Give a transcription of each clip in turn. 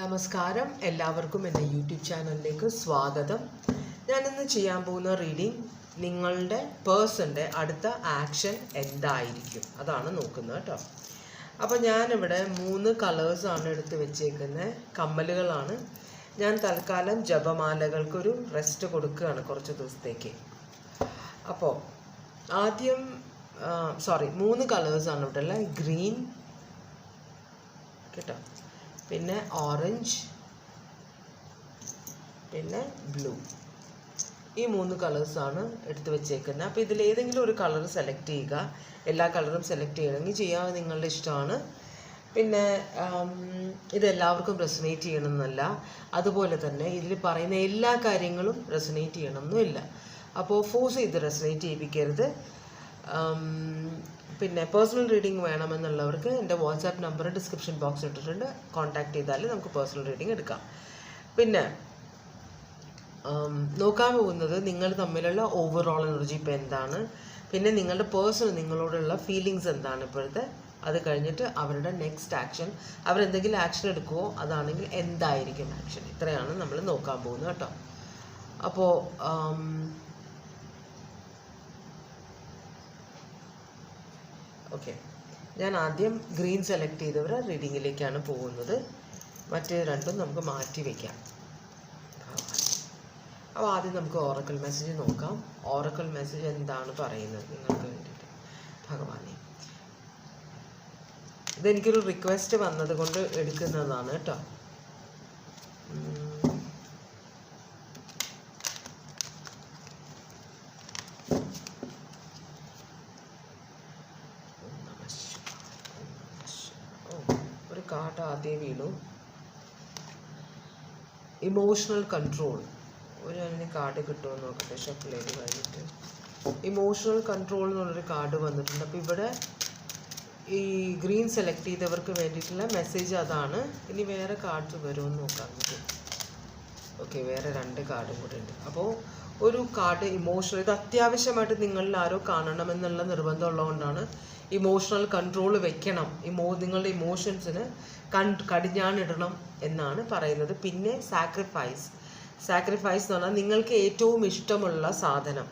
നമസ്കാരം, എല്ലാവർക്കും എൻ്റെ യൂട്യൂബ് ചാനലിലേക്ക് സ്വാഗതം. ഞാനിന്ന് ചെയ്യാൻ പോകുന്ന റീഡിംഗ് നിങ്ങളുടെ പേഴ്സൻ്റെ അടുത്ത ആക്ഷൻ എന്തായിരിക്കും അതാണ് നോക്കുന്നത് കേട്ടോ. അപ്പോൾ ഞാനിവിടെ 3 കളേഴ്സാണ് എടുത്ത് വെച്ചേക്കുന്നത്. കമ്മലുകളാണ്. ഞാൻ തൽക്കാലം ജപമാലകൾക്കൊരു റെസ്റ്റ് കൊടുക്കുകയാണ് കുറച്ച് ദിവസത്തേക്ക്. അപ്പോൾ ആദ്യം 3 കളേഴ്സാണ് ഇവിടെ ഉള്ളത്. ഗ്രീൻ കേട്ടോ, പിന്നെ ഓറഞ്ച്, പിന്നെ ബ്ലൂ. ഈ 3 കളേഴ്സാണ് എടുത്ത് വെച്ചേക്കുന്നത്. അപ്പോൾ ഇതിലേതെങ്കിലും ഒരു കളർ സെലക്ട് ചെയ്യുക. എല്ലാ കളറും സെലക്ട് ചെയ്യണമെങ്കിൽ ചെയ്യാൻ നിങ്ങളുടെ ഇഷ്ടമാണ്. പിന്നെ ഇതെല്ലാവർക്കും റെസൊനേറ്റ് ചെയ്യണമെന്നല്ല, അതുപോലെ തന്നെ ഇതിൽ പറയുന്ന എല്ലാ കാര്യങ്ങളും റെസൊനേറ്റ് ചെയ്യണമെന്നില്ല. അപ്പോൾ ഫോഴ്സ് ചെയ്ത് റെസൊനേറ്റ് ചെയ്യിപ്പിക്കരുത്. പിന്നെ പേഴ്സണൽ റീഡിംഗ് വേണമെന്നുള്ളവർക്ക് എൻ്റെ വാട്സാപ്പ് നമ്പർ ഡിസ്ക്രിപ്ഷൻ ബോക്സിൽ ഇട്ടിട്ടുണ്ട്. കോൺടാക്ട് ചെയ്താൽ നമുക്ക് പേഴ്സണൽ റീഡിംഗ് എടുക്കാം. പിന്നെ നോക്കാൻ പോകുന്നത് നിങ്ങൾ തമ്മിലുള്ള ഓവറോൾ എനർജി ഇപ്പോൾ എന്താണ്, പിന്നെ നിങ്ങളുടെ പേഴ്സൺ നിങ്ങളോടുള്ള ഫീലിങ്സ് എന്താണ് ഇപ്പോഴത്തെ, അത് കഴിഞ്ഞിട്ട് അവരുടെ നെക്സ്റ്റ് ആക്ഷൻ, അവരെന്തെങ്കിലും ആക്ഷൻ എടുക്കുമോ, അതാണെങ്കിൽ എന്തായിരിക്കും ആക്ഷൻ. ഇത്രയാണ് നമ്മൾ നോക്കാൻ പോകുന്നത് കേട്ടോ. അപ്പോൾ ഓക്കെ, ഞാൻ ആദ്യം ഗ്രീൻ സെലക്ട് ചെയ്തവർ റീഡിങ്ങിലേക്കാണ് പോകുന്നത്. മറ്റേ രണ്ടും നമുക്ക് മാറ്റി വയ്ക്കാം. അപ്പോൾ ആദ്യം നമുക്ക് ഓറക്കൽ മെസ്സേജ് നോക്കാം. ഓറക്കൽ മെസ്സേജ് എന്താണ് പറയുന്നത് നിങ്ങൾക്ക് വേണ്ടിയിട്ട്. ഭഗവാനെ, ഇതെനിക്കൊരു റിക്വസ്റ്റ് വന്നത് കൊണ്ട് എടുക്കുന്നതാണ് കേട്ടോ. കാർഡ് ആദ്യം വീണു. Emotional control. അതിന് കാർഡ് കിട്ടുമോ നോക്കട്ടെ. ഷഫിൾ ചെയ്ത് കഴിഞ്ഞിട്ട് ഇമോഷണൽ കൺട്രോൾ എന്നുള്ളൊരു കാർഡ് വന്നിട്ടുണ്ട്. അപ്പോൾ ഇവിടെ ഈ ഗ്രീൻ സെലക്ട് ചെയ്തവർക്ക് വേണ്ടിയിട്ടുള്ള മെസ്സേജ് അതാണ്. ഇനി വേറെ കാർഡ്സ് വരുമെന്ന് നോക്കാം നമുക്ക്. ഓക്കെ, വേറെ 2 കാർഡും കൂടെ ഉണ്ട്. അപ്പോൾ ഒരു കാർഡ് ഇമോഷണൽ, ഇത് അത്യാവശ്യമായിട്ട് നിങ്ങളിൽ ആരോ കാണണമെന്നുള്ള നിർബന്ധമുള്ളതുകൊണ്ടാണ് ഇമോഷണൽ കൺട്രോൾ വെക്കണം. നിങ്ങളുടെ ഇമോഷൻസിന് കടിഞ്ഞാണിടണം എന്നാണ് പറയുന്നത്. പിന്നെ സാക്രിഫൈസ് എന്ന് പറഞ്ഞാൽ നിങ്ങൾക്ക് ഏറ്റവും ഇഷ്ടമുള്ള സാധനം.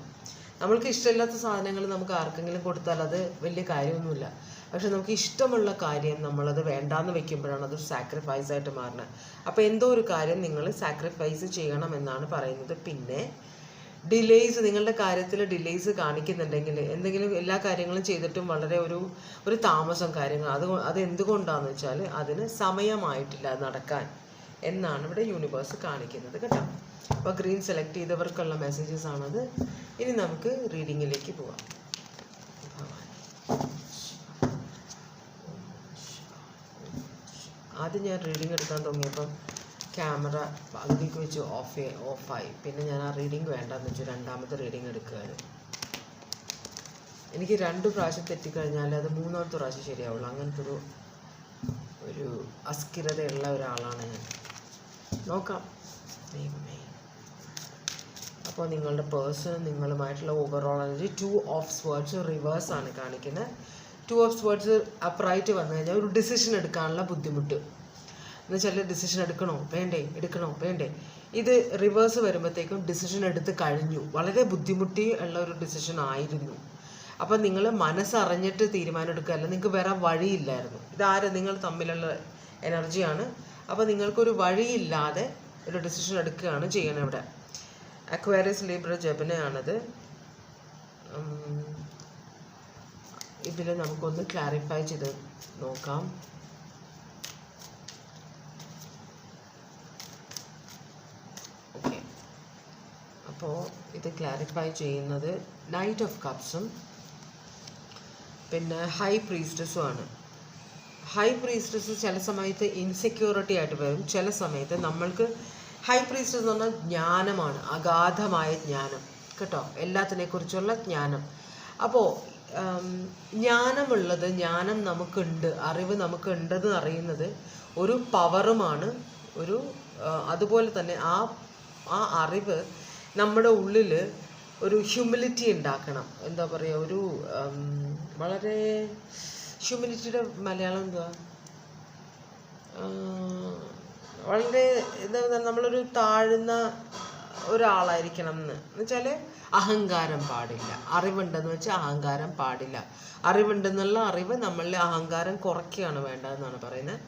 നമ്മൾക്ക് ഇഷ്ടമില്ലാത്ത സാധനങ്ങൾ നമുക്ക് ആർക്കെങ്കിലും കൊടുത്താൽ അത് വലിയ കാര്യമൊന്നുമില്ല. പക്ഷെ നമുക്ക് ഇഷ്ടമുള്ള കാര്യം നമ്മളത് വേണ്ടാന്ന് വെക്കുമ്പോഴാണ് അതൊരു സാക്രിഫൈസ് ആയിട്ട് മാറുന്നത്. അപ്പോൾ എന്തോ ഒരു കാര്യം നിങ്ങൾ സാക്രിഫൈസ് ചെയ്യണം എന്നാണ് പറയുന്നത്. പിന്നെ ഡിലേയ്സ്, നിങ്ങളുടെ കാര്യത്തിൽ ഡിലേയ്സ് കാണിക്കുന്നുണ്ടെങ്കിൽ, എന്തെങ്കിലും എല്ലാ കാര്യങ്ങളും ചെയ്തിട്ടും വളരെ ഒരു താമസം കാര്യങ്ങൾ, അത് എന്തുകൊണ്ടാണെന്ന് വെച്ചാൽ അതിന് സമയമായിട്ടില്ല നടക്കാൻ എന്നാണ് ഇവിടെ യൂണിവേഴ്സ് കാണിക്കുന്നത് കേട്ടോ. അപ്പോൾ ഗ്രീൻ സെലക്ട് ചെയ്തവർക്കുള്ള മെസ്സേജസ് ആണത്. ഇനി നമുക്ക് റീഡിങ്ങിലേക്ക് പോവാം. ആദ്യം ഞാൻ റീഡിങ് എടുക്കാൻ തുടങ്ങിയപ്പം ക്യാമറ പകുതിക്ക് വെച്ച് ഓഫായി. പിന്നെ ഞാൻ ആ റീഡിങ് വേണ്ടെന്ന് വെച്ചു രണ്ടാമത്തെ റീഡിങ് എടുക്കുകയാണ്. എനിക്ക് 2 പ്രാവശ്യം തെറ്റിക്കഴിഞ്ഞാൽ അത് 3ാമത്തെ പ്രാവശ്യം ശരിയാവുള്ളൂ. അങ്ങനത്തെ ഒരു അസ്ഥിരതയുള്ള ഒരാളാണ് ഞാൻ. നോക്കാം. അപ്പോൾ നിങ്ങളുടെ പേഴ്സൺ നിങ്ങളുമായിട്ടുള്ള overall energy 2 of swords reverse ആണ് കാണിക്കുന്നത്. 2 ഓഫ് സ്വേർഡ്സ് അപ്രൈറ്റ് വന്നു കഴിഞ്ഞാൽ ഒരു ഡിസിഷൻ എടുക്കാനുള്ള ബുദ്ധിമുട്ട് എന്നുവെച്ചാൽ ഡിസിഷൻ എടുക്കണോ വേണ്ടേ. ഇത് റിവേഴ്സ് വരുമ്പോഴത്തേക്കും ഡിസിഷൻ എടുത്ത് കഴിഞ്ഞു. വളരെ ബുദ്ധിമുട്ടി ഉള്ള ഒരു ഡിസിഷൻ ആയിരുന്നു. അപ്പം നിങ്ങൾ മനസ്സറിഞ്ഞിട്ട് തീരുമാനം എടുക്കുകയല്ല, നിങ്ങൾക്ക് വേറെ വഴിയില്ലായിരുന്നു. ഇതാര് നിങ്ങൾ തമ്മിലുള്ള എനർജിയാണ്. അപ്പോൾ നിങ്ങൾക്കൊരു വഴിയില്ലാതെ ഒരു ഡിസിഷൻ എടുക്കുകയാണ് ചെയ്യണം. ഇവിടെ അക്വേറിയസ് ലീബ്ര ജെമിനിയാണത്. ഇതിൽ നമുക്കൊന്ന് ക്ലാരിഫൈ ചെയ്ത് നോക്കാം. അപ്പോൾ ഇത് ക്ലാരിഫൈ ചെയ്യുന്നത് നൈറ്റ് ഓഫ് കപ്സും പിന്നെ ഹൈ പ്രീസ്റ്റസുമാണ്. ഹൈ പ്രീസ്റ്റസ് ചില സമയത്ത് ഇൻസെക്യൂരിറ്റി ആയിട്ട് വരും. ചില സമയത്ത് നമ്മൾക്ക് ഹൈ പ്രീസ്റ്റസ് എന്ന് പറഞ്ഞാൽ ജ്ഞാനമാണ്, അഗാധമായ ജ്ഞാനം കേട്ടോ, എല്ലാത്തിനെക്കുറിച്ചുള്ള ജ്ഞാനം. അപ്പോൾ ജ്ഞാനം നമുക്കുണ്ട്, അറിവ് നമുക്കുണ്ടെന്ന് അറിയുന്നത് ഒരു പവറുമാണ്. അതുപോലെ തന്നെ ആ അറിവ് നമ്മുടെ ഉള്ളിൽ ഒരു ഹ്യൂമിലിറ്റി ഉണ്ടാക്കണം. എന്താ പറയുക, വളരെ ഹ്യൂമിലിറ്റിയുടെ മലയാളം എന്തുവാ, വളരെ എന്താ നമ്മളൊരു താഴ്ന്ന ഒരാളായിരിക്കണം എന്ന് വെച്ചാൽ അഹങ്കാരം പാടില്ല. അറിവുണ്ടെന്ന് വെച്ചാൽ അഹങ്കാരം പാടില്ല. അറിവുണ്ടെന്നുള്ള അറിവ് നമ്മളിലെ അഹങ്കാരം കുറയ്ക്കുകയാണ് വേണ്ടതെന്നാണ് പറയുന്നത്.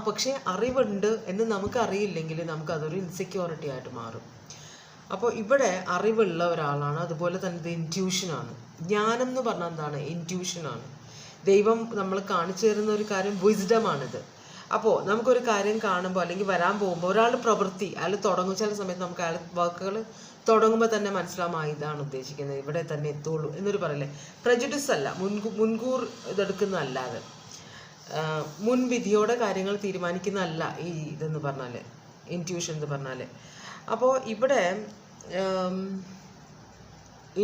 പക്ഷേ അറിവുണ്ട് എന്ന് നമുക്ക് അറിയില്ലെങ്കിൽ നമുക്കതൊരു ഇൻസെക്യൂരിറ്റി ആയിട്ട് മാറും. അപ്പോൾ ഇവിടെ അറിവുള്ള ഒരാളാണ്. അതുപോലെ തന്നെ ഇത് ഇൻറ്റ്യൂഷനാണ്. ജ്ഞാനം എന്ന് പറഞ്ഞാൽ എന്താണ്? ഇൻറ്റ്യൂഷനാണ്. ദൈവം നമ്മൾ കാണിച്ചു തരുന്ന ഒരു കാര്യം വിസ്ഡമാണിത്. അപ്പോൾ നമുക്കൊരു കാര്യം കാണുമ്പോൾ അല്ലെങ്കിൽ വരാൻ പോകുമ്പോൾ ഒരാൾ പ്രവൃത്തി അയാൾ തുടങ്ങും, ചില സമയത്ത് നമുക്ക് അയാൾ വർക്കുകൾ തുടങ്ങുമ്പോൾ തന്നെ മനസ്സിലാവും ഇതാണ് ഉദ്ദേശിക്കുന്നത്, ഇവിടെ തന്നെ എത്തുള്ളൂ എന്നൊരു പറയല്ലേ. പ്രജുഡിസ് അല്ല, മുൻകൂർ ഇതെടുക്കുന്നതല്ലാതെ മുൻവിധിയോടെ കാര്യങ്ങൾ തീരുമാനിക്കുന്നതല്ല ഈ ഇതെന്ന് പറഞ്ഞാൽ, ഇൻറ്റ്യൂഷൻ എന്ന് പറഞ്ഞാൽ. അപ്പോൾ ഇവിടെ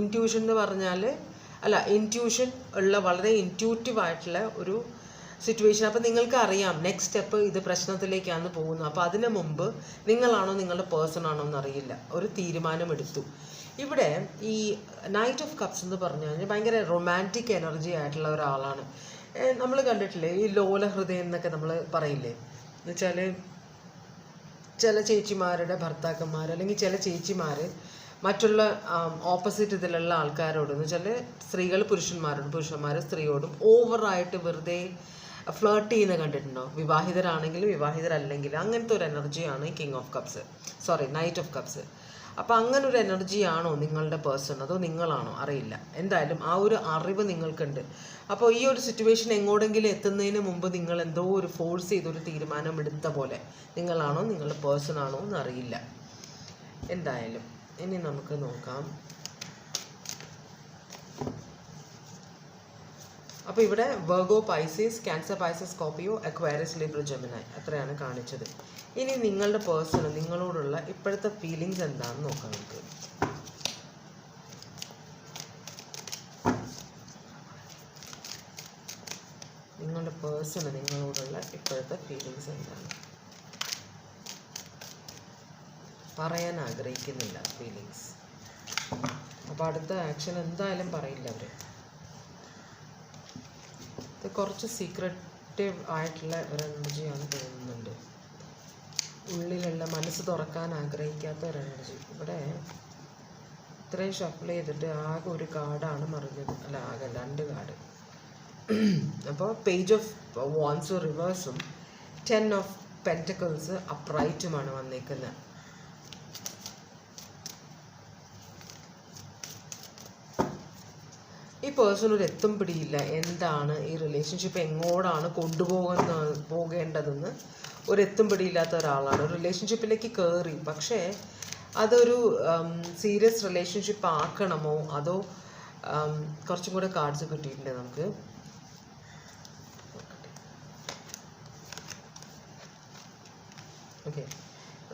ഇൻറ്റ്യൂഷൻ എന്ന് പറഞ്ഞാൽ ഇൻറ്റ്യൂഷൻ ഉള്ള വളരെ ഇൻറ്റ്യൂട്ടീവായിട്ടുള്ള ഒരു സിറ്റുവേഷൻ. അപ്പോൾ നിങ്ങൾക്ക് അറിയാം നെക്സ്റ്റ് സ്റ്റെപ്പ് ഇത് പ്രശ്നത്തിലേക്കാണ് പോകുന്നത്. അപ്പോൾ അതിന് മുമ്പ് നിങ്ങളാണോ നിങ്ങളുടെ പേഴ്സൺ ആണോ എന്നറിയില്ല, ഒരു തീരുമാനമെടുത്തു. ഇവിടെ ഈ നൈറ്റ് ഓഫ് കപ്സ് എന്ന് പറഞ്ഞു കഴിഞ്ഞാൽ ഭയങ്കര റൊമാൻറ്റിക് എനർജി ആയിട്ടുള്ള ഒരാളാണ്. നമ്മൾ കണ്ടിട്ടില്ലേ ഈ ലോല ഹൃദയം എന്നൊക്കെ നമ്മൾ പറയില്ലേ? എന്നുവെച്ചാൽ ചില ചേച്ചിമാരുടെ ഭർത്താക്കന്മാർ അല്ലെങ്കിൽ ചില ചേച്ചിമാർ മറ്റുള്ള ഓപ്പോസിറ്റ് ഇതിലുള്ള ആൾക്കാരോട്, എന്ന് വെച്ചാൽ സ്ത്രീകൾ പുരുഷന്മാരോടും പുരുഷന്മാർ സ്ത്രീയോടും ഓവറായിട്ട് വെറുതെ ഫ്ലേർട്ട് ചെയ്യുന്ന കണ്ടിട്ടുണ്ടോ? വിവാഹിതരാണെങ്കിലും വിവാഹിതരല്ലെങ്കിലും അങ്ങനത്തെ ഒരു എനർജിയാണ് king of cups, knight of cups. അപ്പോൾ അങ്ങനെ ഒരു എനർജിയാണോ നിങ്ങളുടെ പേഴ്സൺ, അതോ നിങ്ങളാണോ അറിയില്ല. എന്തായാലും ആ ഒരു അറിവ് നിങ്ങൾക്കുണ്ട്. അപ്പോൾ ഈ ഒരു സിറ്റുവേഷൻ എങ്ങോടെങ്കിലും എത്തുന്നതിന് മുമ്പ് നിങ്ങൾ എന്തോ ഒരു ഫോഴ്സ് ചെയ്തൊരു തീരുമാനം എടുത്ത പോലെ, നിങ്ങളാണോ നിങ്ങളുടെ പേഴ്സൺ ആണോ എന്ന് അറിയില്ല. എന്തായാലും ഇനി നമുക്ക് നോക്കാം. അപ്പോൾ ഇവിടെ Virgo, Pisces, cancer, Pisces, Scorpio, അക്വാരിയസ്, Libra, Gemini അത്രയാണ് കാണിച്ചത്. ഇനി നിങ്ങളുടെ പേഴ്സൺ നിങ്ങളോടുള്ള ഇപ്പോഴത്തെ ഫീലിങ്സ് എന്താണെന്ന് നോക്കാം നമുക്ക്. നിങ്ങളുടെ പേഴ്സൺ നിങ്ങളോടുള്ള ഇപ്പോഴത്തെ ഫീലിങ്സ് എന്താണ്? പറയാൻ ആഗ്രഹിക്കുന്നില്ല ഫീലിങ്സ്. അപ്പോൾ അടുത്ത ആക്ഷൻ എന്തായാലും പറയില്ല അവർ. ഇത് കുറച്ച് സീക്രട്ടീവ് ആയിട്ടുള്ള ഒരു എനർജിയാണ് തോന്നുന്നുണ്ട്. ഉള്ളിലുള്ള മനസ്സ് തുറക്കാൻ ആഗ്രഹിക്കാത്ത ഒരു എനർജി. ഇവിടെ ഇത്രയും ഷഫിൾ ചെയ്തിട്ട് ആകെ ഒരു കാർഡാണ് മറിഞ്ഞത്, ആകെ 2 കാർഡ്. അപ്പോൾ പേജ് ഓഫ് വാൻസ് റിവേഴ്സും 10 ഓഫ് പെൻറ്റക്കിൾസ് അപ്രൈറ്റുമാണ് വന്നേക്കുന്നത്. ഈ പേഴ്സൺ ഒരു എത്തും പിടിയില്ല, എന്താണ് ഈ റിലേഷൻഷിപ്പ് എങ്ങോട്ടാണ് പോകേണ്ടതെന്ന് ഒരു എത്തും പിടിയില്ലാത്ത ഒരാളാണ്. ഒരു റിലേഷൻഷിപ്പിലേക്ക് കയറി, പക്ഷേ അതൊരു സീരിയസ് റിലേഷൻഷിപ്പ് ആക്കണമോ അതോ കുറച്ചും കൂടെ കാർഡ്സ് കിട്ടിയിട്ടുണ്ട് നമുക്ക്. ഓക്കെ,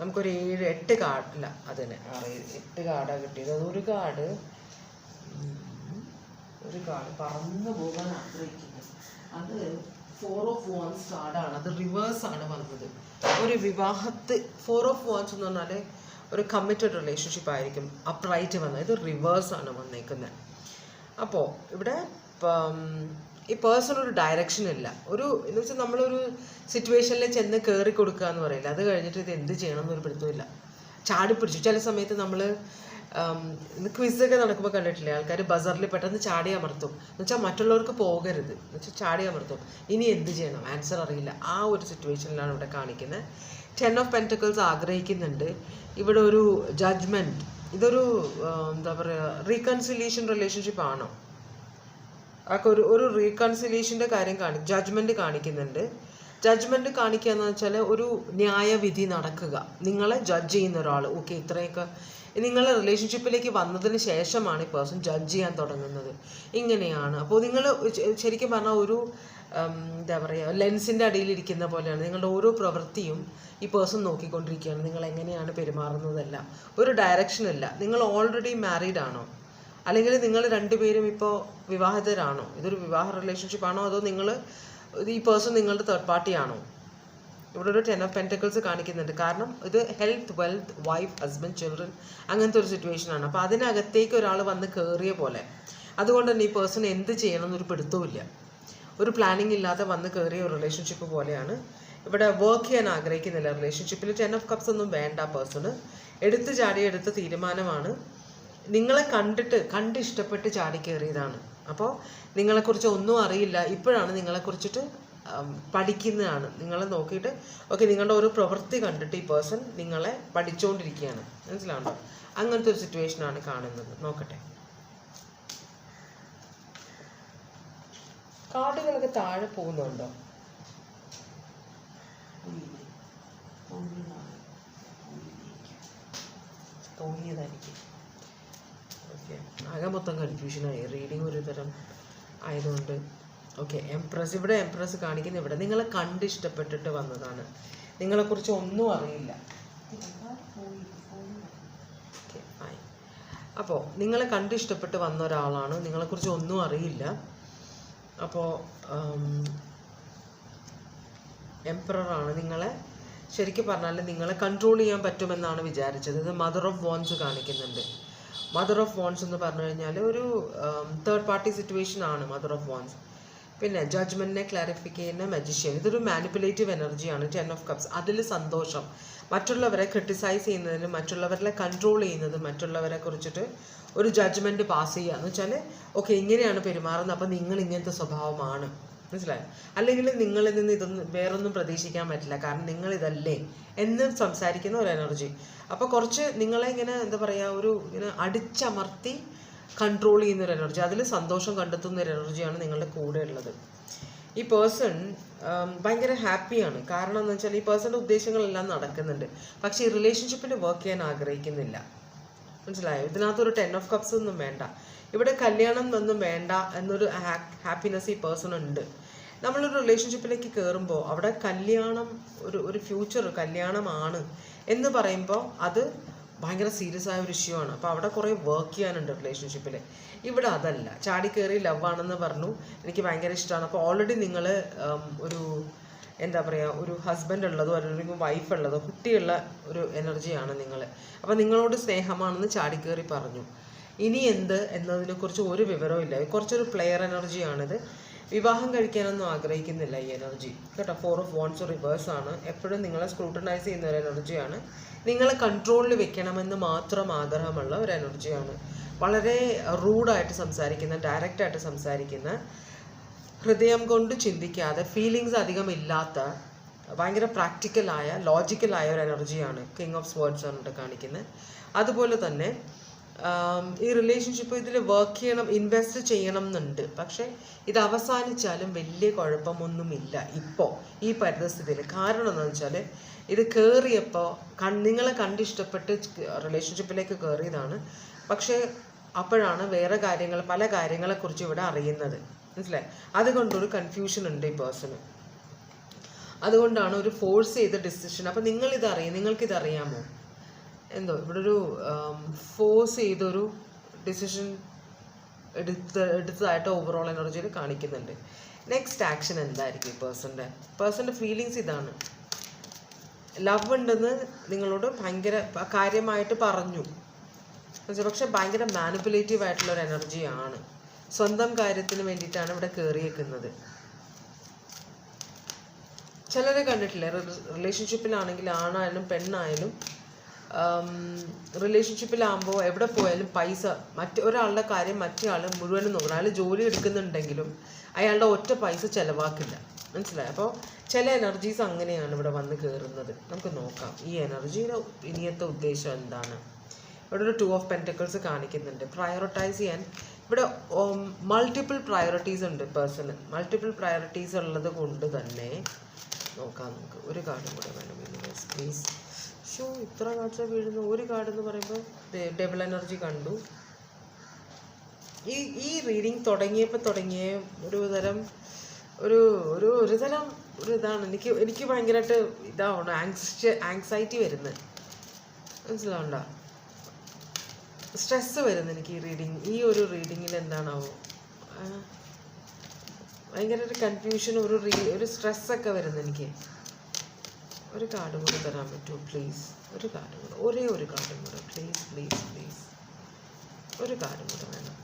നമുക്കൊരു 7-8 കാർഡില്ല, അതിന് 8 കാർഡാണ് കിട്ടിയത്. അതൊരു കാർഡ് പറന്നു പോകാൻ ആഗ്രഹിക്കുന്നത്. അത് 4 ഓഫ് വാൻസ് കാർഡാണ്. അത് റിവേഴ്സാണ് വന്നത്. ഒരു 4 ഓഫ് വാൻസ് എന്ന് പറഞ്ഞാൽ ഒരു കമ്മിറ്റഡ് റിലേഷൻഷിപ്പ് ആയിരിക്കും അപ്രൈറ്റ് വന്നത്. ഇത് റിവേഴ്സാണ് വന്നേക്കുന്നത്. അപ്പോൾ ഇവിടെ ഈ പേഴ്സൺ ഒരു ഡയറക്ഷൻ ഇല്ല. എന്ന് വെച്ചാൽ നമ്മളൊരു സിറ്റുവേഷനിൽ ചെന്ന് കയറി കൊടുക്കുക എന്ന് പറയില്ല. അത് കഴിഞ്ഞിട്ട് ഇത് എന്ത് ചെയ്യണം എന്നൊരു പിടുത്തമില്ല, ചാടിപ്പിടിച്ചു. ചില സമയത്ത് നമ്മൾ ക്വിസൊക്കെ നടക്കുമ്പോൾ കണ്ടിട്ടില്ലേ, ആൾക്കാർ ബസറിൽ പെട്ടെന്ന് ചാടി അമർത്തും. എന്ന് വെച്ചാൽ മറ്റുള്ളവർക്ക് പോകരുത്, എന്ന് വെച്ചാൽ ചാടി അമർത്തും. ഇനി എന്ത് ചെയ്യണം, ആൻസർ അറിയില്ല. ആ ഒരു സിറ്റുവേഷനിലാണ് ഇവിടെ കാണിക്കുന്നത്. 10 ഓഫ് പെൻറ്റക്കിൾസ് ആഗ്രഹിക്കുന്നുണ്ട്. ഇവിടെ ഒരു ജഡ്ജ്മെൻറ്റ്, ഇതൊരു എന്താ പറയുക, റീകൺസിലിയേഷൻ റിലേഷൻഷിപ്പ് ആണോ? ഒരു റീകൺസിലിയേഷൻ്റെ കാര്യം ജഡ്ജ്മെൻറ്റ് കാണിക്കുന്നുണ്ട്. ജഡ്ജ്മെൻറ്റ് കാണിക്കുക എന്ന് വെച്ചാൽ ഒരു ന്യായവിധി നടക്കുക. നിങ്ങളെ ജഡ്ജ് ചെയ്യുന്ന ഒരാൾ, ഓക്കെ ഇത്രയൊക്കെ നിങ്ങളെ റിലേഷൻഷിപ്പിലേക്ക് വന്നതിന് ശേഷമാണ് ഈ പേഴ്സൺ ജഡ്ജ് ചെയ്യാൻ തുടങ്ങുന്നത്. ഇങ്ങനെയാണ്. അപ്പോൾ നിങ്ങൾ ശരിക്കും പറഞ്ഞാൽ ഒരു എന്താ പറയുക, ലെൻസിൻ്റെ അടിയിലിരിക്കുന്ന പോലെയാണ്. നിങ്ങളുടെ ഓരോ പ്രവൃത്തിയും ഈ പേഴ്സൺ നോക്കിക്കൊണ്ടിരിക്കുകയാണ്, നിങ്ങൾ എങ്ങനെയാണ് പെരുമാറുന്നതല്ല. ഒരു ഡയറക്ഷനില്ല. നിങ്ങൾ ഓൾറെഡി മാരീഡ് ആണോ, അല്ലെങ്കിൽ നിങ്ങൾ രണ്ടുപേരും ഇപ്പോൾ വിവാഹിതരാണോ? ഇതൊരു വിവാഹ റിലേഷൻഷിപ്പ് ആണോ, അതോ ഈ പേഴ്സൺ നിങ്ങളുടെ തേർഡ് പാർട്ടി ആണോ? ഇവിടെ ഒരു 10 ഓഫ് പെൻറ്റക്കിൾസ് കാണിക്കുന്നുണ്ട്. കാരണം ഇത് health, wealth, wife, husband, children അങ്ങനത്തെ ഒരു സിറ്റുവേഷനാണ്. അപ്പോൾ അതിനകത്തേക്ക് ഒരാൾ വന്ന് കയറിയ പോലെ. അതുകൊണ്ട് തന്നെ ഈ പേഴ്സൺ എന്ത് ചെയ്യണം എന്നൊരു പിടുത്തവുമില്ല. ഒരു പ്ലാനിങ് ഇല്ലാതെ വന്ന് കയറിയ ഒരു റിലേഷൻഷിപ്പ് പോലെയാണ് ഇവിടെ വർക്ക് ചെയ്യാൻ ആഗ്രഹിക്കുന്നില്ല റിലേഷൻഷിപ്പിൽ. 10 ഓഫ് കപ്സ് ഒന്നും വേണ്ട പേഴ്സണ്. എടുത്ത് തീരുമാനമാണ്. നിങ്ങളെ കണ്ടിഷ്ടപ്പെട്ട് ചാടി കയറിയതാണ്. അപ്പോൾ നിങ്ങളെക്കുറിച്ച് ഒന്നും അറിയില്ല. ഇപ്പോഴാണ് നിങ്ങളെക്കുറിച്ചിട്ട് പഠിക്കുന്നതാണ്. നിങ്ങളെ നോക്കിയിട്ട് നിങ്ങളുടെ ഒരു പ്രവൃത്തി കണ്ടിട്ട് ഈ പേഴ്സൺ നിങ്ങളെ പഠിച്ചുകൊണ്ടിരിക്കുകയാണ്. മനസ്സിലാവുണ്ടോ? അങ്ങനത്തെ ഒരു സിറ്റുവേഷനാണ് കാണുന്നത്. നോക്കട്ടെ. കാർഡുകളൊക്കെ താഴെ പോകുന്നുണ്ടോ? തോന്നിയതായിരിക്കും. ആകെ മൊത്തം കൺഫ്യൂഷനായി. റീഡിങ് ഒരു തരം ആയതുകൊണ്ട്. എംപ്രസ്. ഇവിടെ എംപ്രസ് കാണിക്കുന്ന ഇവിടെ നിങ്ങളെ കണ്ടിഷ്ടപ്പെട്ടിട്ട് വന്നതാണ്. നിങ്ങളെക്കുറിച്ച് ഒന്നും അറിയില്ല. അപ്പോൾ നിങ്ങളെ കണ്ടിഷ്ടപ്പെട്ട് വന്ന ഒരാളാണ്. നിങ്ങളെക്കുറിച്ച് ഒന്നും അറിയില്ല. അപ്പോൾ എംപററാണ്. നിങ്ങളെ ശരിക്കും പറഞ്ഞാൽ നിങ്ങളെ കൺട്രോൾ ചെയ്യാൻ പറ്റുമെന്നാണ് വിചാരിച്ചത്. ഇത് മദർ ഓഫ് വോൺസ് കാണിക്കുന്നുണ്ട്. മദർ ഓഫ് വോൺസ് എന്ന് പറഞ്ഞു കഴിഞ്ഞാൽ ഒരു തേർഡ് പാർട്ടി സിറ്റുവേഷൻ ആണ് മദർ ഓഫ് വോൺസ്. പിന്നെ ജഡ്ജ്മെൻറ്റിനെ ക്ലാരിഫിക്ക് ചെയ്യുന്ന മജിഷ്യൻ. ഇതൊരു മാനിപ്പുലേറ്റീവ് എനർജിയാണ്. 10 ഓഫ് കപ്സ്. അതിൽ സന്തോഷം. മറ്റുള്ളവരെ ക്രിട്ടിസൈസ് ചെയ്യുന്നതിന്, മറ്റുള്ളവരെ കൺട്രോൾ ചെയ്യുന്നത്, മറ്റുള്ളവരെ കുറിച്ചിട്ട് ഒരു ജഡ്ജ്മെൻറ്റ് പാസ് ചെയ്യുക എന്ന് വെച്ചാൽ ഇങ്ങനെയാണ് പെരുമാറുന്നത്, അപ്പോൾ നിങ്ങൾ ഇങ്ങനത്തെ സ്വഭാവമാണ്. മനസ്സിലായോ? അല്ലെങ്കിൽ നിങ്ങളിൽ നിന്ന് ഇതൊന്നും വേറൊന്നും പ്രതീക്ഷിക്കാൻ പറ്റില്ല, കാരണം നിങ്ങൾ ഇതല്ലേ എന്ന് സംസാരിക്കുന്ന ഒരു എനർജി. അപ്പോൾ കുറച്ച് നിങ്ങളെ ഇങ്ങനെ എന്താ പറയുക, ഇങ്ങനെ അടിച്ചമർത്തി കൺട്രോൾ ചെയ്യുന്നൊരു എനർജി, അതിൽ സന്തോഷം കണ്ടെത്തുന്ന ഒരു എനർജിയാണ് നിങ്ങളുടെ കൂടെ ഉള്ളത്. ഈ പേഴ്സൺ ഭയങ്കര ഹാപ്പിയാണ്. കാരണം എന്ന് വെച്ചാൽ ഈ പേഴ്സൻ്റെ ഉദ്ദേശങ്ങളെല്ലാം നടക്കുന്നുണ്ട്. പക്ഷേ ഈ റിലേഷൻഷിപ്പിൽ വർക്ക് ചെയ്യാൻ ആഗ്രഹിക്കുന്നില്ല. മനസ്സിലായോ? ഇതിനകത്തൊരു 10 ഓഫ് കപ്സ് ഒന്നും വേണ്ട. ഇവിടെ കല്യാണം ഒന്നും വേണ്ട എന്നൊരു ഹാപ്പിനെസ് ഈ പേഴ്സൺ ഉണ്ട്. നമ്മളൊരു റിലേഷൻഷിപ്പിലേക്ക് കയറുമ്പോൾ അവിടെ കല്യാണം ഒരു ഫ്യൂച്ചർ കല്യാണമാണ് എന്ന് പറയുമ്പോൾ അത് ഭയങ്കര സീരിയസ് ആയ ഒരു ഇഷ്യൂ ആണ്. അപ്പോൾ അവിടെ കുറേ വർക്ക് ചെയ്യാനുണ്ട് റിലേഷൻഷിപ്പിൽ. ഇവിടെ അതല്ല. ചാടി കയറി ലവ് ആണെന്ന് പറഞ്ഞു, എനിക്ക് ഭയങ്കര ഇഷ്ടമാണ്. അപ്പോൾ ഓൾറെഡി നിങ്ങൾ ഒരു എന്താ പറയുക, ഒരു ഹസ്ബൻഡ് ഉള്ളതോ അല്ലെങ്കിൽ വൈഫ് ഉള്ളതോ കുട്ടിയുള്ള ഒരു എനർജിയാണ് നിങ്ങൾ. അപ്പോൾ നിങ്ങളോട് സ്നേഹമാണെന്ന് ചാടിക്കയറി പറഞ്ഞു. ഇനി എന്ത് എന്നതിനെക്കുറിച്ച് ഒരു വിവരവും ഇല്ല. കുറച്ചൊരു പ്ലെയർ എനർജിയാണിത്. വിവാഹം കഴിക്കാനൊന്നും ആഗ്രഹിക്കുന്നില്ല ഈ എനർജി കേട്ടോ. 4 ഓഫ് വോൺസ് റിവേഴ്സ് ആണ്. എപ്പോഴും നിങ്ങളെ സ്ക്രൂട്ടനൈസ് ചെയ്യുന്ന ഒരു എനർജിയാണ്. നിങ്ങളെ കൺട്രോളിൽ വെക്കണമെന്ന് മാത്രം ആഗ്രഹമുള്ള ഒരു എനർജിയാണ്. വളരെ റൂഡായിട്ട് സംസാരിക്കുന്ന, ഡയറക്റ്റായിട്ട് സംസാരിക്കുന്ന, ഹൃദയം കൊണ്ട് ചിന്തിക്കാതെ, ഫീലിങ്സ് അധികം ഇല്ലാത്ത, ഭയങ്കര പ്രാക്ടിക്കലായ, ലോജിക്കലായ ഒരു എനർജിയാണ് കിങ് ഓഫ് സ്വേർഡ്സ് ആണ് കാണിക്കുന്നത്. അതുപോലെ തന്നെ ഈ റിലേഷൻഷിപ്പ് ഇതിൽ വർക്ക് ചെയ്യണം, ഇൻവെസ്റ്റ് ചെയ്യണം എന്നുണ്ട്. പക്ഷേ ഇത് അവസാനിച്ചാലും വലിയ കുഴപ്പമൊന്നുമില്ല ഇപ്പോൾ ഈ പരിസ്ഥിതിയിൽ. കാരണം എന്താണെന്ന് വെച്ചാൽ ഇത് കയറിയപ്പോൾ നിങ്ങളെ കണ്ടിഷ്ടപ്പെട്ട് റിലേഷൻഷിപ്പിലേക്ക് കയറിയതാണ്. പക്ഷേ അപ്പോഴാണ് വേറെ കാര്യങ്ങൾ, പല കാര്യങ്ങളെക്കുറിച്ച് ഇവിടെ അറിയുന്നത്. മനസ്സിലായി? അതുകൊണ്ടൊരു കൺഫ്യൂഷൻ ഉണ്ട് ഈ പേഴ്സണ്. അതുകൊണ്ടാണ് ഒരു ഫോഴ്സ് ചെയ്ത ഡിസിഷൻ. അപ്പോൾ നിങ്ങൾക്കിതറിയാമോ? എന്തോ ഇവിടെ ഒരു ഫോഴ്സ് ചെയ്തൊരു ഡിസിഷൻ എടുത്തതായിട്ട് ഓവറോൾ എനർജിയിൽ കാണിക്കുന്നുണ്ട്. നെക്സ്റ്റ് ആക്ഷൻ എന്തായിരിക്കും ഈ പേഴ്സൻ്റെ ഫീലിങ്സ് ഇതാണ്. ലവ് ഉണ്ടെന്ന് നിങ്ങളോട് ഭയങ്കര കാര്യമായിട്ട് പറഞ്ഞു, പക്ഷെ ഭയങ്കര മാനിപ്പുലേറ്റീവ് ആയിട്ടുള്ള ഒരു എനർജിയാണ്. സ്വന്തം കാര്യത്തിന് വേണ്ടിയിട്ടാണ് ഇവിടെ കയറിയേക്കുന്നത്. ചിലരെ കണ്ടിട്ടില്ലേ, റിലേഷൻഷിപ്പിലാണെങ്കിൽ ആണായാലും പെണ്ണായാലും റിലേഷൻഷിപ്പിലാകുമ്പോൾ എവിടെ പോയാലും പൈസ ഒരാളുടെ കാര്യം മറ്റേ ആൾ മുഴുവനും നോക്കണം. അയാൾ ജോലി എടുക്കുന്നുണ്ടെങ്കിലും അയാളുടെ ഒറ്റ പൈസ ചിലവാക്കില്ല. മനസ്സിലായി? അപ്പോൾ ചില എനർജീസ് അങ്ങനെയാണ് ഇവിടെ വന്ന് കയറുന്നത്. നമുക്ക് നോക്കാം ഈ എനർജിയുടെ ഇനിയത്തെ ഉദ്ദേശം എന്താണ്. ഇവിടെ ഒരു 2 ഓഫ് പെൻറ്റക്കിൾസ് കാണിക്കുന്നുണ്ട്. പ്രയോറിറ്റൈസ് ചെയ്യാൻ ഇവിടെ മൾട്ടിപ്പിൾ പ്രയോറിറ്റീസ് ഉണ്ട് പേഴ്സണ്. മൾട്ടിപ്പിൾ പ്രയോറിറ്റീസ് ഉള്ളത് കൊണ്ട് തന്നെ നോക്കാം. നമുക്ക് ഒരു കാർഡും കൂടെ വേണം യൂണിവേഴ്സ് പ്ലീസ്. ഇത്ര കാർഡ്സ് വീഴുന്നു. ഒരു കാർഡ് എന്ന് പറയുമ്പോൾ ഡബിൾ എനർജി കണ്ടു. ഈ റീഡിങ് തുടങ്ങിയ ഒരു തരം ഇതാണ്. എനിക്ക് ഭയങ്കരമായിട്ട് ഇതാവണം, ആങ്സൈറ്റി വരുന്നത്. മനസ്സിലാവണ്ട, സ്ട്രെസ്സ് വരുന്നു എനിക്ക് ഈ ഒരു റീഡിങ്ങിൽ. എന്താണാവോ, ഭയങ്കര ഒരു കൺഫ്യൂഷൻ, ഒരു സ്ട്രെസ്സൊക്കെ വരുന്നു എനിക്ക്. ഒരു കാർഡ് കൂടെ തരാൻ പറ്റുമോ പ്ലീസ്? ഒരു കാർഡ് കൂടെ, ഒരു കാർഡും കൂടെ പ്ലീസ് പ്ലീസ് പ്ലീസ്. ഒരു കാർഡും കൂടെ വേണം.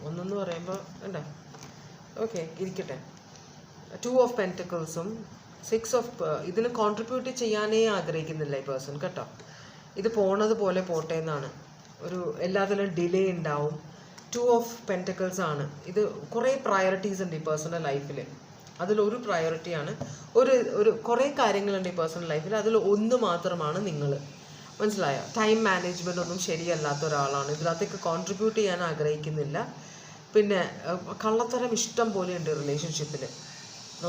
ഒന്നെന്ന് പറയുമ്പോൾ വേണ്ട. ഓക്കെ, ഇരിക്കട്ടെ. 2 ഓഫ് പെൻറ്റക്കിൾസും 6 ഓഫ് ഇതിന് കോൺട്രിബ്യൂട്ട് ചെയ്യാനേ ആഗ്രഹിക്കുന്നില്ല ഈ പേഴ്സൺ കേട്ടോ. ഇത് പോണത് പോലെ പോട്ടെ എന്നാണ്. ഒരു എല്ലാത്തിലും ഡിലേ ഉണ്ടാവും. 2 ഓഫ് പെൻറ്റക്കിൾസ് ആണ്. ഇത് കുറേ പ്രയോറിറ്റീസ് ഉണ്ട് ഈ പേഴ്സണൽ ലൈഫിൽ. അതിലൊരു പ്രയോറിറ്റിയാണ്, ഒരു കുറേ കാര്യങ്ങളുണ്ട് ഈ പേഴ്സണൽ ലൈഫിൽ. അതിൽ ഒന്ന് മാത്രമാണ് നിങ്ങൾ. മനസ്സിലായോ? ടൈം മാനേജ്മെൻ്റ് ഒന്നും ശരിയല്ലാത്ത ഒരാളാണ്. ഇതിനകത്തേക്ക് കോൺട്രിബ്യൂട്ട് ചെയ്യാൻ ആഗ്രഹിക്കുന്നില്ല. പിന്നെ കള്ളത്തരം ഇഷ്ടം പോലെ ഉണ്ട് റിലേഷൻഷിപ്പിൽ.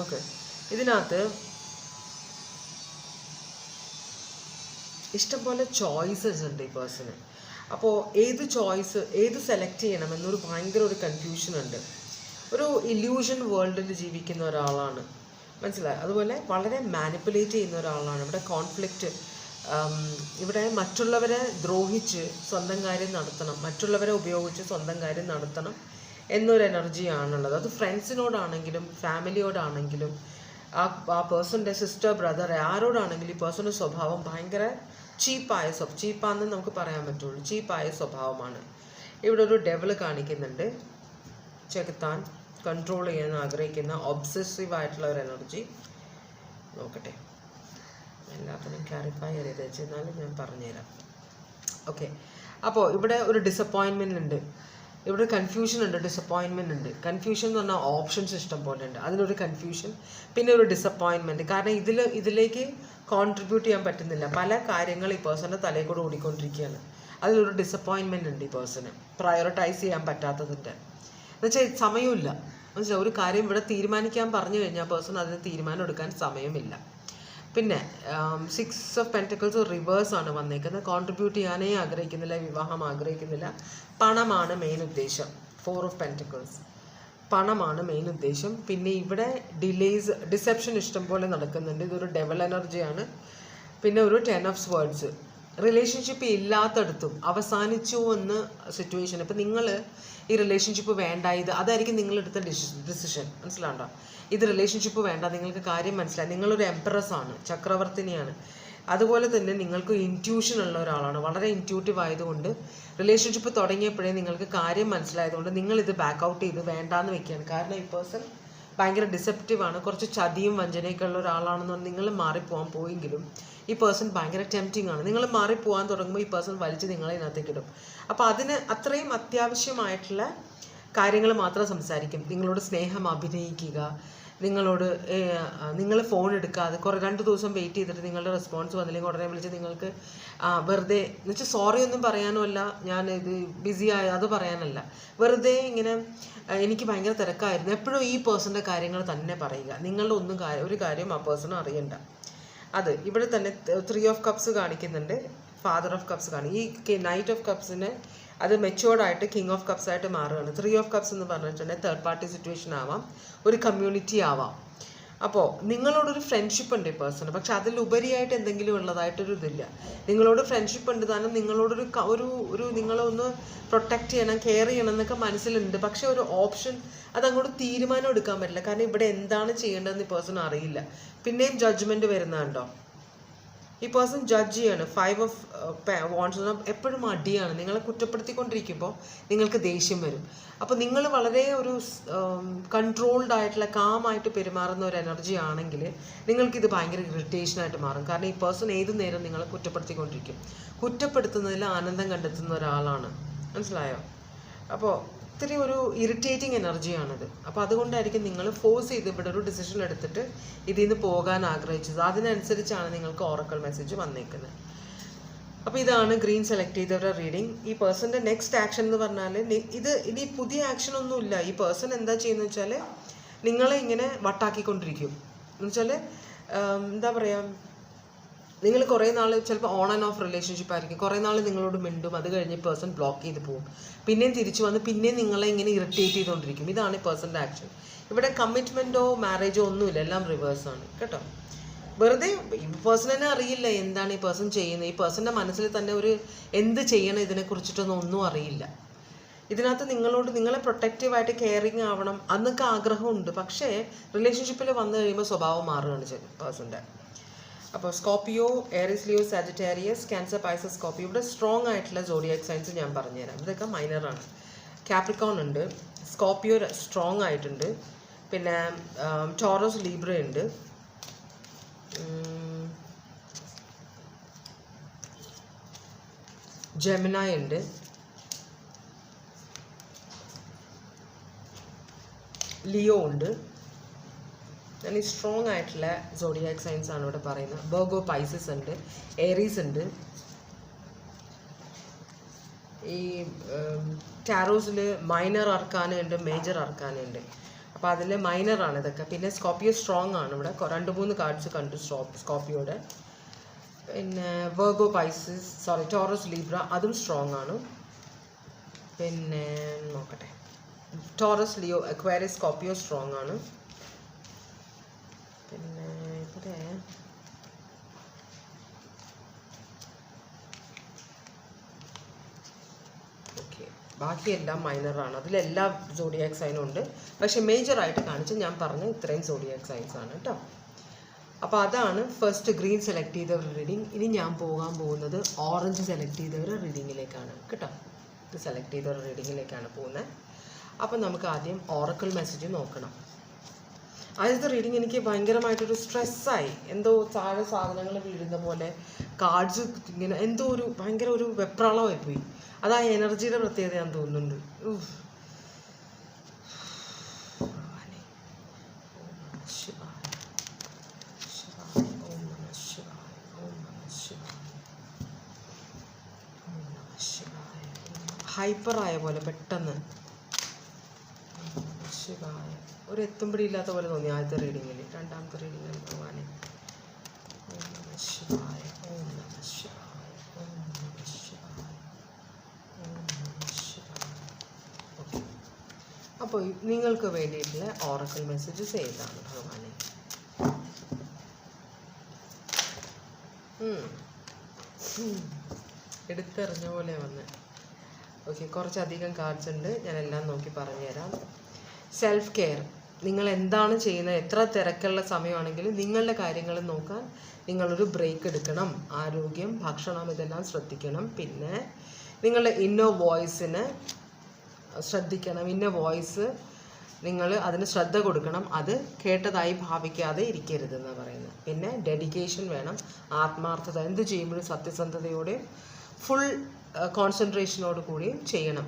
ഓക്കെ, ഇതിനകത്ത് ഇഷ്ടംപോലെ ചോയ്സസ് ഉണ്ട് ഈ പേഴ്സണ്. അപ്പോൾ ഏത് സെലക്ട് ചെയ്യണം എന്നൊരു ഭയങ്കര ഒരു കൺഫ്യൂഷൻ ഉണ്ട്. ഒരു ഇല്യൂഷൻ വേൾഡിൽ ജീവിക്കുന്ന ഒരാളാണ്. മനസ്സിലായി? അതുപോലെ വളരെ മാനിപ്പുലേറ്റ് ചെയ്യുന്ന ഒരാളാണ്. ഇവിടെ കോൺഫ്ലിക്റ്റ്, ഇവിടെ മറ്റുള്ളവരെ ദ്രോഹിച്ച് സ്വന്തം കാര്യം നടത്തണം, മറ്റുള്ളവരെ ഉപയോഗിച്ച് സ്വന്തം കാര്യം നടത്തണം എന്നൊരു എനർജിയാണുള്ളത്. അത് ഫ്രണ്ട്സിനോടാണെങ്കിലും ഫാമിലിയോടാണെങ്കിലും ആ പേഴ്സൻ്റെ സിസ്റ്റർ ബ്രദർ ആരോടാണെങ്കിലും ഈ പേഴ്സൻ്റെ സ്വഭാവം ഭയങ്കര ചീപ്പാണെന്ന് നമുക്ക് പറയാൻ പറ്റുള്ളൂ. ചീപ്പായ സ്വഭാവമാണ്. ഇവിടെ ഒരു ഡെവൽ കാണിക്കുന്നുണ്ട്. ചെകുത്താൻ കൺട്രോൾ ചെയ്യാൻ ആഗ്രഹിക്കുന്ന ഒബ്സസീവായിട്ടുള്ള ഒരു എനർജി. നോക്കട്ടെ, എല്ലാത്തിനും ക്ലാരിഫൈ ചെയ്ത് വെച്ചെന്നാലും ഞാൻ പറഞ്ഞുതരാം. ഓക്കെ, അപ്പോൾ ഇവിടെ ഒരു ഡിസപ്പോയിൻമെൻ്റ് ഉണ്ട്, ഇവിടെ കൺഫ്യൂഷൻ ഉണ്ട്, ഡിസപ്പോയിൻമെൻ്റ് ഉണ്ട്. കൺഫ്യൂഷൻ എന്ന് പറഞ്ഞാൽ ഓപ്ഷൻസ് ഇഷ്ടം പോലെ ഉണ്ട്. അതിലൊരു കൺഫ്യൂഷൻ, പിന്നെ ഒരു ഡിസപ്പോയിൻമെൻറ്റ്. കാരണം ഇതിലേക്ക് കോൺട്രിബ്യൂട്ട് ചെയ്യാൻ പറ്റുന്നില്ല. പല കാര്യങ്ങൾ ഈ പേഴ്സൻ്റെ തലയിൽ കൂടെ ഓടിക്കൊണ്ടിരിക്കുകയാണ്. അതിലൊരു ഡിസപ്പോയിൻമെൻ്റ് ഉണ്ട് ഈ പേഴ്സണ്. പ്രയോറിറ്റൈസ് ചെയ്യാൻ പറ്റാത്തതിൻ്റെ എന്നുവെച്ചാൽ സമയമില്ല. മനസ്സിലായി? ഒരു കാര്യം ഇവിടെ തീരുമാനിക്കാൻ പറഞ്ഞു കഴിഞ്ഞാൽ പേഴ്സൺ അതിന് തീരുമാനം എടുക്കാൻ സമയമില്ല. പിന്നെ 6 ഓഫ് പെൻറ്റക്കിൾസ് റിവേഴ്സാണ് വന്നേക്കുന്നത്. കോൺട്രിബ്യൂട്ട് ചെയ്യാനേ ആഗ്രഹിക്കുന്നില്ല, വിവാഹം ആഗ്രഹിക്കുന്നില്ല. പണമാണ് മെയിൻ ഉദ്ദേശം. 4 ഓഫ് പെൻറ്റക്കിൾസ്, പണമാണ് മെയിൻ ഉദ്ദേശം. പിന്നെ ഇവിടെ ഡിസെപ്ഷൻ ഇഷ്ടം പോലെ നടക്കുന്നുണ്ട്. ഇതൊരു ഡെവൽ എനർജിയാണ്. പിന്നെ ഒരു 10 ഓഫ് സ്വേർഡ്സ്. റിലേഷൻഷിപ്പ് ഇല്ലാത്തടത്തും അവസാനിച്ചു എന്ന് സിറ്റുവേഷൻ. ഇപ്പം നിങ്ങൾ ഈ റിലേഷൻഷിപ്പ് വേണ്ട, അതായിരിക്കും നിങ്ങളെടുത്ത ഡിസിഷൻ. മനസ്സിലാണ്ടോ? ഇത് റിലേഷൻഷിപ്പ് വേണ്ട, നിങ്ങൾക്ക് കാര്യം മനസ്സിലായി. നിങ്ങളൊരു എംപ്രസ് ആണ്, ചക്രവർത്തിനിയാണ്. അതുപോലെ തന്നെ നിങ്ങൾക്ക് ഇൻറ്റ്യൂഷൻ ഉള്ള ഒരാളാണ്. വളരെ ഇൻറ്റ്യൂട്ടീവ് ആയതുകൊണ്ട് റിലേഷൻഷിപ്പ് തുടങ്ങിയപ്പോഴേ നിങ്ങൾക്ക് കാര്യം മനസ്സിലായതുകൊണ്ട് നിങ്ങളിത് ബാക്ക് ഔട്ട് ചെയ്ത് വേണ്ടാന്ന് വെക്കുകയാണ്. കാരണം ഈ പേഴ്സൺ ഭയങ്കര ഡിസെപ്റ്റീവാണ്, കുറച്ച് ചതിയും വഞ്ചനയൊക്കെ ഉള്ള ഒരാളാണെന്ന് നിങ്ങൾ മാറിപ്പോകാൻ പോയെങ്കിലും ഈ പേഴ്സൺ ഭയങ്കര ടെംപ്റ്റിംഗ് ആണ്. നിങ്ങൾ മാറിപ്പോകാൻ തുടങ്ങുമ്പോൾ ഈ പേഴ്സൺ വലിച്ച് നിങ്ങളെ ഇതിനകത്തേക്ക് ഇടും. അപ്പോൾ അതിന് അത്രയും അത്യാവശ്യമായിട്ടുള്ള കാര്യങ്ങൾ മാത്രം സംസാരിക്കും. നിങ്ങളോട് സ്നേഹം അഭിനയിക്കുക, നിങ്ങൾ ഫോൺ എടുക്കാതെ 2 ദിവസം വെയിറ്റ് ചെയ്തിട്ട് നിങ്ങളുടെ റെസ്പോൺസ് വന്നില്ലെങ്കിൽ ഉടനെ വിളിച്ച് നിങ്ങൾക്ക് വെറുതെ എന്നുവെച്ചാൽ സോറി ഒന്നും പറയാനുമല്ല, ഞാൻ ഇത് ബിസി ആയ അത് പറയാനല്ല, വെറുതെ ഇങ്ങനെ എനിക്ക് ഭയങ്കര തിരക്കായിരുന്നു. എപ്പോഴും ഈ പേഴ്സൻ്റെ കാര്യങ്ങൾ തന്നെ പറയുക. നിങ്ങളുടെ ഒരു കാര്യം ആ പേഴ്സൺ അറിയണ്ട. അത് ഇവിടെ തന്നെ 3 ഓഫ് കപ്സ് കാണിക്കുന്നുണ്ട്, ഫാദർ ഓഫ് കപ്സ് ഈ നൈറ്റ് ഓഫ് കപ്സിന് അത് മെച്ചുവേർഡായിട്ട് കിങ് ഓഫ് കപ്സ് ആയിട്ട് മാറുകയാണ്. 3 ഓഫ് കപ്സ് എന്ന് പറഞ്ഞിട്ടുണ്ടെങ്കിൽ തേർഡ് പാർട്ടി സിറ്റുവേഷൻ ആവാം, ഒരു കമ്മ്യൂണിറ്റി ആവാം. അപ്പോൾ നിങ്ങളോടൊരു ഫ്രണ്ട്ഷിപ്പ് ഉണ്ട് ഈ പേഴ്സണ്, പക്ഷെ അതിലുപരിയായിട്ട് എന്തെങ്കിലും ഉള്ളതായിട്ടൊരു ഇതില്ല. നിങ്ങളോട് ഫ്രണ്ട്ഷിപ്പ് ഉണ്ട്, കാരണം നിങ്ങളോടൊരു നിങ്ങളെ ഒന്ന് പ്രൊട്ടക്റ്റ് ചെയ്യണം, കെയർ ചെയ്യണം എന്നൊക്കെ മനസ്സിലുണ്ട്. പക്ഷെ ഒരു ഓപ്ഷൻ അതങ്ങോട്ട് തീരുമാനം എടുക്കാൻ പറ്റില്ല. കാരണം ഇവിടെ എന്താണ് ചെയ്യേണ്ടതെന്ന് ഈ പേഴ്സൺ അറിയില്ല. പിന്നെയും ജഡ്ജ്മെൻറ്റ് വരുന്നുണ്ടോ? ഈ പേഴ്സൺ ജഡ്ജ് ചെയ്യാണ്. 5 ഓഫ് വാണ്ട്സ് എപ്പോഴും അടിയാണ്. നിങ്ങളെ കുറ്റപ്പെടുത്തിക്കൊണ്ടിരിക്കുമ്പോൾ നിങ്ങൾക്ക് ദേഷ്യം വരും. അപ്പോൾ നിങ്ങൾ വളരെ ഒരു കൺട്രോൾഡ് ആയിട്ടുള്ള കാമായിട്ട് പെരുമാറുന്ന ഒരു എനർജി ആണെങ്കിൽ നിങ്ങൾക്കിത് ഭയങ്കര ഇറിറ്റേഷനായിട്ട് മാറും. കാരണം ഈ പേഴ്സൺ ഏത് നേരം നിങ്ങളെ കുറ്റപ്പെടുത്തിക്കൊണ്ടിരിക്കും. കുറ്റപ്പെടുത്തുന്നതിൽ ആനന്ദം കണ്ടെത്തുന്ന ഒരാളാണ്. മനസ്സിലായോ? അപ്പോൾ ഇത്തിരി ഒരു ഇറിറ്റേറ്റിംഗ് എനർജിയാണിത്. അപ്പോൾ അതുകൊണ്ടായിരിക്കും നിങ്ങൾ ഫോഴ്സ് ചെയ്ത് ഇവിടെ ഒരു ഡിസിഷൻ എടുത്തിട്ട് ഇതിൽ നിന്ന് പോകാൻ ആഗ്രഹിച്ചത്. അതിനനുസരിച്ചാണ് നിങ്ങൾക്ക് ഓറക്കൽ മെസ്സേജ് വന്നേക്കുന്നത്. അപ്പോൾ ഇതാണ് ഗ്രീൻ സെലക്ട് ചെയ്തവരുടെ റീഡിങ്. ഈ പേഴ്സൻ്റെ നെക്സ്റ്റ് ആക്ഷൻ എന്ന് പറഞ്ഞാൽ ഇനി പുതിയ ആക്ഷൻ ഒന്നുമില്ല. ഈ പേഴ്സൺ എന്താ ചെയ്യുന്നത് വെച്ചാൽ നിങ്ങളെ ഇങ്ങനെ വട്ടാക്കിക്കൊണ്ടിരിക്കും. എന്ന് വെച്ചാൽ എന്താ പറയുക, നിങ്ങൾ കുറേ നാൾ ചിലപ്പോൾ ഓൺ ആൻഡ് ഓഫ് റിലേഷൻഷിപ്പ് ആയിരിക്കും. കുറേ നാൾ നിങ്ങളോട് മിണ്ടും, അത് കഴിഞ്ഞ് പേഴ്സൺ ബ്ലോക്ക് ചെയ്ത് പോകും. പിന്നെയും തിരിച്ചു വന്ന് പിന്നെയും നിങ്ങളെ ഇങ്ങനെ ഇറിറ്റേറ്റ് ചെയ്തുകൊണ്ടിരിക്കും. ഇതാണ് ഈ പേഴ്സൻ്റെ ആക്ഷൻ. ഇവിടെ കമ്മിറ്റ്മെൻറ്റോ മാരേജോ ഒന്നുമില്ല, എല്ലാം റിവേഴ്സാണ് കേട്ടോ. വെറുതെ ഈ പേഴ്സണിനെ അറിയില്ല എന്താണ് ഈ പേഴ്സൺ ചെയ്യുന്നത്. ഈ പേഴ്സൻ്റെ മനസ്സിൽ തന്നെ എന്ത് ചെയ്യണം ഇതിനെക്കുറിച്ചിട്ടൊന്നും ഒന്നും അറിയില്ല. ഇതിനകത്ത് നിങ്ങളെ പ്രൊട്ടക്റ്റീവായിട്ട് കെയറിങ് ആവണം എന്നൊക്കെ ആഗ്രഹമുണ്ട്. പക്ഷേ റിലേഷൻഷിപ്പിൽ വന്നു കഴിയുമ്പോൾ സ്വഭാവം മാറുകയാണ് പേഴ്സൻ്റെ. അപ്പോൾ Scorpio, Aries, Leo, Sagittarius, cancer, Pisces, Scorpio. ഇവിടെ സ്ട്രോങ് ആയിട്ടുള്ള സോഡിയാക് സൈൻസ് ഞാൻ പറഞ്ഞുതരാം. ഇതൊക്കെ മൈനറാണ്. കാപ്രിക്കോൺ ഉണ്ട്, സ്കോർപ്പിയോ സ്ട്രോങ് ആയിട്ടുണ്ട്, പിന്നെ ടോറസ് ലീബ്ര ഉണ്ട്, ജെമിനായി ഉണ്ട്, ലിയോ ഉണ്ട്. ഞാൻ ഈ സ്ട്രോങ് ആയിട്ടുള്ള സോഡിയാക് സൈൻസ് ആണ് ഇവിടെ പറയുന്നത്. വെർഗോ, പൈസസ് ഉണ്ട്, ഏരീസ് ഉണ്ട്. ഈ ടാരോസിൽ മൈനർ അർക്കാന ഉണ്ട്, മേജർ അർക്കാന ഉണ്ട്. അപ്പോൾ അതിൽ മൈനറാണ് ഇതൊക്കെ. പിന്നെ സ്കോർപ്പിയോ സ്ട്രോങ് ആണ്. ഇവിടെ 2-3 കാർഡ്സ് കണ്ടു സ്കോർപ്പിയോയുടെ. പിന്നെ വെർഗോ, പൈസസ്, ടോറസ് ലീബ്ര അതും സ്ട്രോങ് ആണ്. പിന്നെ നോക്കട്ടെ, Taurus, Leo, Aquarius, Scorpio strong ആണ്. പിന്നെ ഇവിടെ ഓക്കെ, ബാക്കിയെല്ലാം മൈനറാണ്. അതിലെല്ലാ സോഡിയാക് സൈനും ഉണ്ട്. പക്ഷെ മേജറായിട്ട് കാണിച്ച് ഞാൻ പറഞ്ഞ ഇത്രയും സോഡിയാക് സൈൻസ് ആണ് കേട്ടോ. അപ്പോൾ അതാണ് ഫസ്റ്റ് ഗ്രീൻ സെലക്ട് ചെയ്തവർ റീഡിങ്. ഇനി ഞാൻ പോകാൻ പോകുന്നത് ഓറഞ്ച് സെലക്ട് ചെയ്തവർ റീഡിങ്ങിലേക്കാണ് കേട്ടോ. ഇത് സെലക്ട് ചെയ്തവർ റീഡിങ്ങിലേക്കാണ് പോകുന്നത്. അപ്പം നമുക്ക് ആദ്യം ഓറക്കിൾ മെസ്സേജ് നോക്കണം. ആദ്യത്തെ റീഡിങ് എനിക്ക് ഭയങ്കരമായിട്ടൊരു സ്ട്രെസ്സായി. എന്തോ താഴെ സാധനങ്ങൾ വീഴുന്ന പോലെ, കാർഡ്സ് ഇങ്ങനെ എന്തോ ഒരു ഭയങ്കര ഒരു വെപ്രാളമായി പോയി. അത് ആ എനർജിയുടെ പ്രത്യേകത ഞാൻ തോന്നുന്നുണ്ട്. ഹൈപ്പറായ പോലെ പെട്ടെന്ന് ശിവായ ഒരു എത്തുമ്പടി ഇല്ലാത്ത പോലെ തോന്നി ആദ്യത്തെ റീഡിങ്ങിൽ. രണ്ടാമത്തെ റീഡിങ്ങിൽ ഭഗവാനെ ഓം നമ ശിവായ, ഓം നമ ശിവായ, ഓം നമ ശിവായ, ഓം നമ ശിവായ. ഓക്കെ, അപ്പോൾ നിങ്ങൾക്ക് വേണ്ടിയിട്ടുള്ള ഓറക്കിൾ മെസ്സേജസ് ഏതാണ് ഭഗവാനെ? എടുത്തെറിഞ്ഞ പോലെ വന്ന്. ഓക്കെ, കുറച്ചധികം കാർഡ്സ് ഉണ്ട്, ഞാൻ എല്ലാം നോക്കി പറഞ്ഞുതരാം. സെൽഫ് കെയർ, നിങ്ങൾ എന്താണ് ചെയ്യുന്നത്, എത്ര തിരക്കുള്ള സമയമാണെങ്കിലും നിങ്ങളുടെ കാര്യങ്ങൾ നോക്കാൻ നിങ്ങളൊരു ബ്രേക്ക് എടുക്കണം. ആരോഗ്യം, ഭക്ഷണം ഇതെല്ലാം ശ്രദ്ധിക്കണം. പിന്നെ നിങ്ങളുടെ ഇന്നർ വോയിസിന് ശ്രദ്ധിക്കണം. ഇന്നർ വോയിസ് നിങ്ങൾ അതിന് ശ്രദ്ധ കൊടുക്കണം. അത് കേട്ടതായി ഭാവിക്കാതെ ഇരിക്കരുതെന്നാണ് പറയുന്നത്. പിന്നെ ഡെഡിക്കേഷൻ വേണം, ആത്മാർത്ഥത. എന്ത് ചെയ്യുമ്പോഴും സത്യസന്ധതയോടെ ഫുൾ കോൺസെൻട്രേഷനോട് കൂടിയും ചെയ്യണം.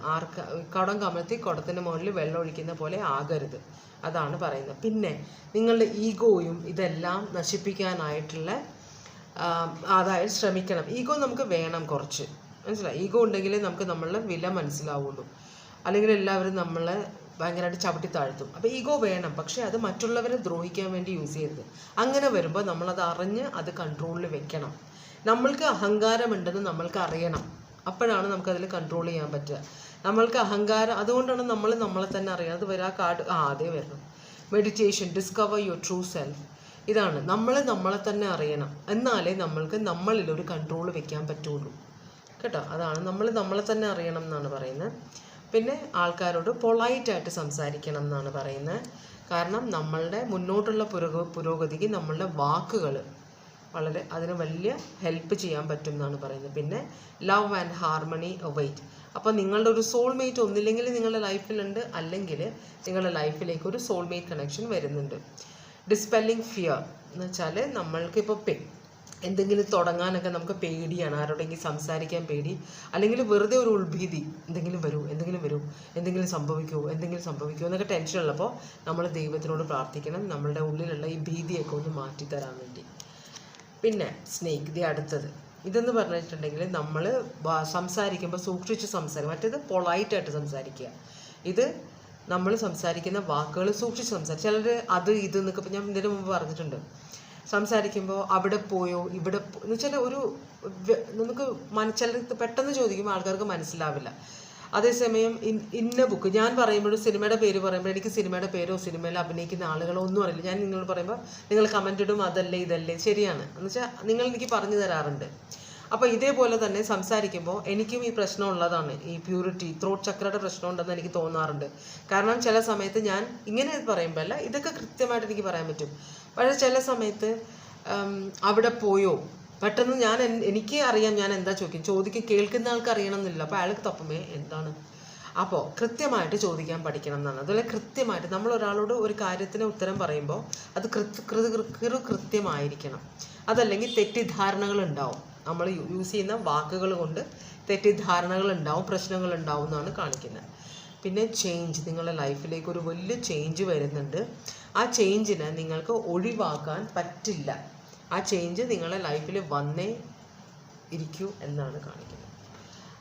കുടം കമഴ്ത്തി കുടത്തിന് മുകളിൽ വെള്ളം ഒഴിക്കുന്ന പോലെ ആകരുത്, അതാണ് പറയുന്നത്. പിന്നെ നിങ്ങളുടെ ഈഗോയും ഇതെല്ലാം നശിപ്പിക്കാനായിട്ടുള്ള അതായത് ശ്രമിക്കണം. ഈഗോ നമുക്ക് വേണം കുറച്ച്, മനസ്സിലായി? ഈഗോ ഉണ്ടെങ്കിലേ നമുക്ക് നമ്മളുടെ വില മനസ്സിലാവുള്ളൂ. അല്ലെങ്കിൽ എല്ലാവരും നമ്മളെ ഭയങ്കരമായിട്ട് ചവിട്ടി താഴ്ത്തും. അപ്പോൾ ഈഗോ വേണം, പക്ഷേ അത് മറ്റുള്ളവരെ ദ്രോഹിക്കാൻ വേണ്ടി യൂസ് ചെയ്യരുത്. അങ്ങനെ വരുമ്പോൾ നമ്മളത് അറിഞ്ഞ് അത് കൺട്രോളിൽ വെക്കണം. നമ്മൾക്ക് അഹങ്കാരമുണ്ടെന്ന് നമ്മൾക്ക് അറിയണം. അപ്പോഴാണ് നമുക്കതിൽ കൺട്രോൾ ചെയ്യാൻ പറ്റുക. നമ്മൾക്ക് അഹങ്കാരം, അതുകൊണ്ടാണ് നമ്മളെ തന്നെ അറിയാം. അത് വരാ കാർഡ് അതേ വരണം. Meditation, discover your true self. ഇതാണ് നമ്മളെ തന്നെ അറിയണം. എന്നാലേ നമ്മൾക്ക് നമ്മളിലൊരു കൺട്രോൾ വെക്കാൻ പറ്റുള്ളൂ കേട്ടോ. അതാണ് നമ്മളെ തന്നെ അറിയണം എന്നാണ് പറയുന്നത്. പിന്നെ ആൾക്കാരോട് പൊളൈറ്റായിട്ട് സംസാരിക്കണം എന്നാണ് പറയുന്നത്. കാരണം നമ്മളുടെ മുന്നോട്ടുള്ള പുരോഗതിക്ക് നമ്മളുടെ വാക്കുകൾ വളരെ അതിന് വലിയ ഹെൽപ്പ് ചെയ്യാൻ പറ്റും എന്നാണ് പറയുന്നത്. പിന്നെ ലവ് ആൻഡ് ഹാർമണി അവൈറ്റ്. അപ്പോൾ നിങ്ങളുടെ ഒരു സോൾമേറ്റ് ഒന്നില്ലെങ്കിൽ നിങ്ങളുടെ ലൈഫിലുണ്ട്, അല്ലെങ്കിൽ നിങ്ങളുടെ ലൈഫിലേക്ക് ഒരു സോൾമേറ്റ് കണക്ഷൻ വരുന്നുണ്ട്. ഡിസ്പെല്ലിങ് ഫിയർ എന്ന് വെച്ചാൽ നമ്മൾക്കിപ്പോൾ എന്തെങ്കിലും തുടങ്ങാനൊക്കെ നമുക്ക് പേടിയാണ്. ആരോടെങ്കിലും സംസാരിക്കാൻ പേടി, അല്ലെങ്കിൽ വെറുതെ ഒരു ഉൾഭീതി. എന്തെങ്കിലും സംഭവിക്കുമോ എന്നൊക്കെ ടെൻഷൻ ഉള്ളപ്പോൾ നമ്മൾ ദൈവത്തിനോട് പ്രാർത്ഥിക്കണം, നമ്മളുടെ ഉള്ളിലുള്ള ഈ ഭീതിയൊക്കെ ഒന്ന് മാറ്റിത്തരാൻ വേണ്ടി. പിന്നെ സ്നേക്ക്, അടുത്തത് ഇതെന്ന് പറഞ്ഞിട്ടുണ്ടെങ്കിൽ നമ്മൾ സംസാരിക്കുമ്പോൾ സൂക്ഷിച്ച് സംസാരിക്കുക. മറ്റേത് പൊളൈറ്റായിട്ട് സംസാരിക്കുക. ഇത് നമ്മൾ സംസാരിക്കുന്ന വാക്കുകൾ സൂക്ഷിച്ച് സംസാരിക്കുക. ചിലർ അത് ഇത് എന്നൊക്കെ ഞാൻ ഇതിനു മുമ്പ് പറഞ്ഞിട്ടുണ്ട്. സംസാരിക്കുമ്പോൾ അവിടെ പോയോ ഇവിടെ എന്ന് വെച്ചാൽ ഒരു നമുക്ക് ചിലർ പെട്ടെന്ന് ചോദിക്കുമ്പോൾ ആൾക്കാർക്ക് മനസ്സിലാവില്ല. അതേസമയം ഇന്ന ബുക്ക് ഞാൻ പറയുമ്പോഴും സിനിമയുടെ പേര് പറയുമ്പോൾ എനിക്ക് സിനിമയുടെ പേരോ സിനിമയിൽ അഭിനയിക്കുന്ന ആളുകളോ ഒന്നും അറിയില്ല. ഞാൻ നിങ്ങളോട് പറയുമ്പോൾ നിങ്ങൾ കമൻ്റ് ഇടും അതല്ലേ ഇതല്ലേ. ശരിയാണ്, എന്ന് വെച്ചാൽ നിങ്ങൾ എനിക്ക് പറഞ്ഞു തരാറുണ്ട്. അപ്പോൾ ഇതേപോലെ തന്നെ സംസാരിക്കുമ്പോൾ എനിക്കും ഈ പ്രശ്നം ഉള്ളതാണ്. ഈ പ്യൂരിറ്റി, ത്രോട്ട് ചക്രയുടെ പ്രശ്നം ഉണ്ടെന്ന് എനിക്ക് തോന്നാറുണ്ട്. കാരണം ചില സമയത്ത് ഞാൻ ഇങ്ങനെ പറയുമ്പോൾ അല്ല, ഇതൊക്കെ കൃത്യമായിട്ട് എനിക്ക് പറയാൻ പറ്റും. പക്ഷേ ചില സമയത്ത് അവിടെ പോയോ പെട്ടെന്ന് എനിക്ക് അറിയാം ഞാൻ എന്താ ചോദിക്കും കേൾക്കുന്ന ആൾക്ക് അറിയണം എന്നില്ല. അപ്പോൾ അയാൾക്ക് തപ്പമേ എന്താണ് അപ്പോൾ കൃത്യമായിട്ട് ചോദിക്കാൻ പഠിക്കണം എന്നാണ്. അതുപോലെ കൃത്യമായിട്ട് നമ്മൾ ഒരാളോട് ഒരു കാര്യത്തിന് ഉത്തരം പറയുമ്പോൾ അത് കൃത്യമായിരിക്കണം. അതല്ലെങ്കിൽ തെറ്റിദ്ധാരണകൾ ഉണ്ടാവും. നമ്മൾ യൂസ് ചെയ്യുന്ന വാക്കുകൾ കൊണ്ട് തെറ്റിദ്ധാരണകൾ ഉണ്ടാവും, പ്രശ്നങ്ങൾ ഉണ്ടാവും എന്നാണ് കാണിക്കുന്നത്. പിന്നെ ചേഞ്ച്, നിങ്ങളുടെ ലൈഫിലേക്ക് ഒരു വലിയ ചേഞ്ച് വരുന്നുണ്ട്. ആ ചേഞ്ചിനെ നിങ്ങൾക്ക് ഒഴിവാക്കാൻ പറ്റില്ല. ആ ചേഞ്ച് നിങ്ങളുടെ ലൈഫിൽ വന്നേ ഇരിക്കൂ എന്നാണ് കാണിക്കുന്നത്.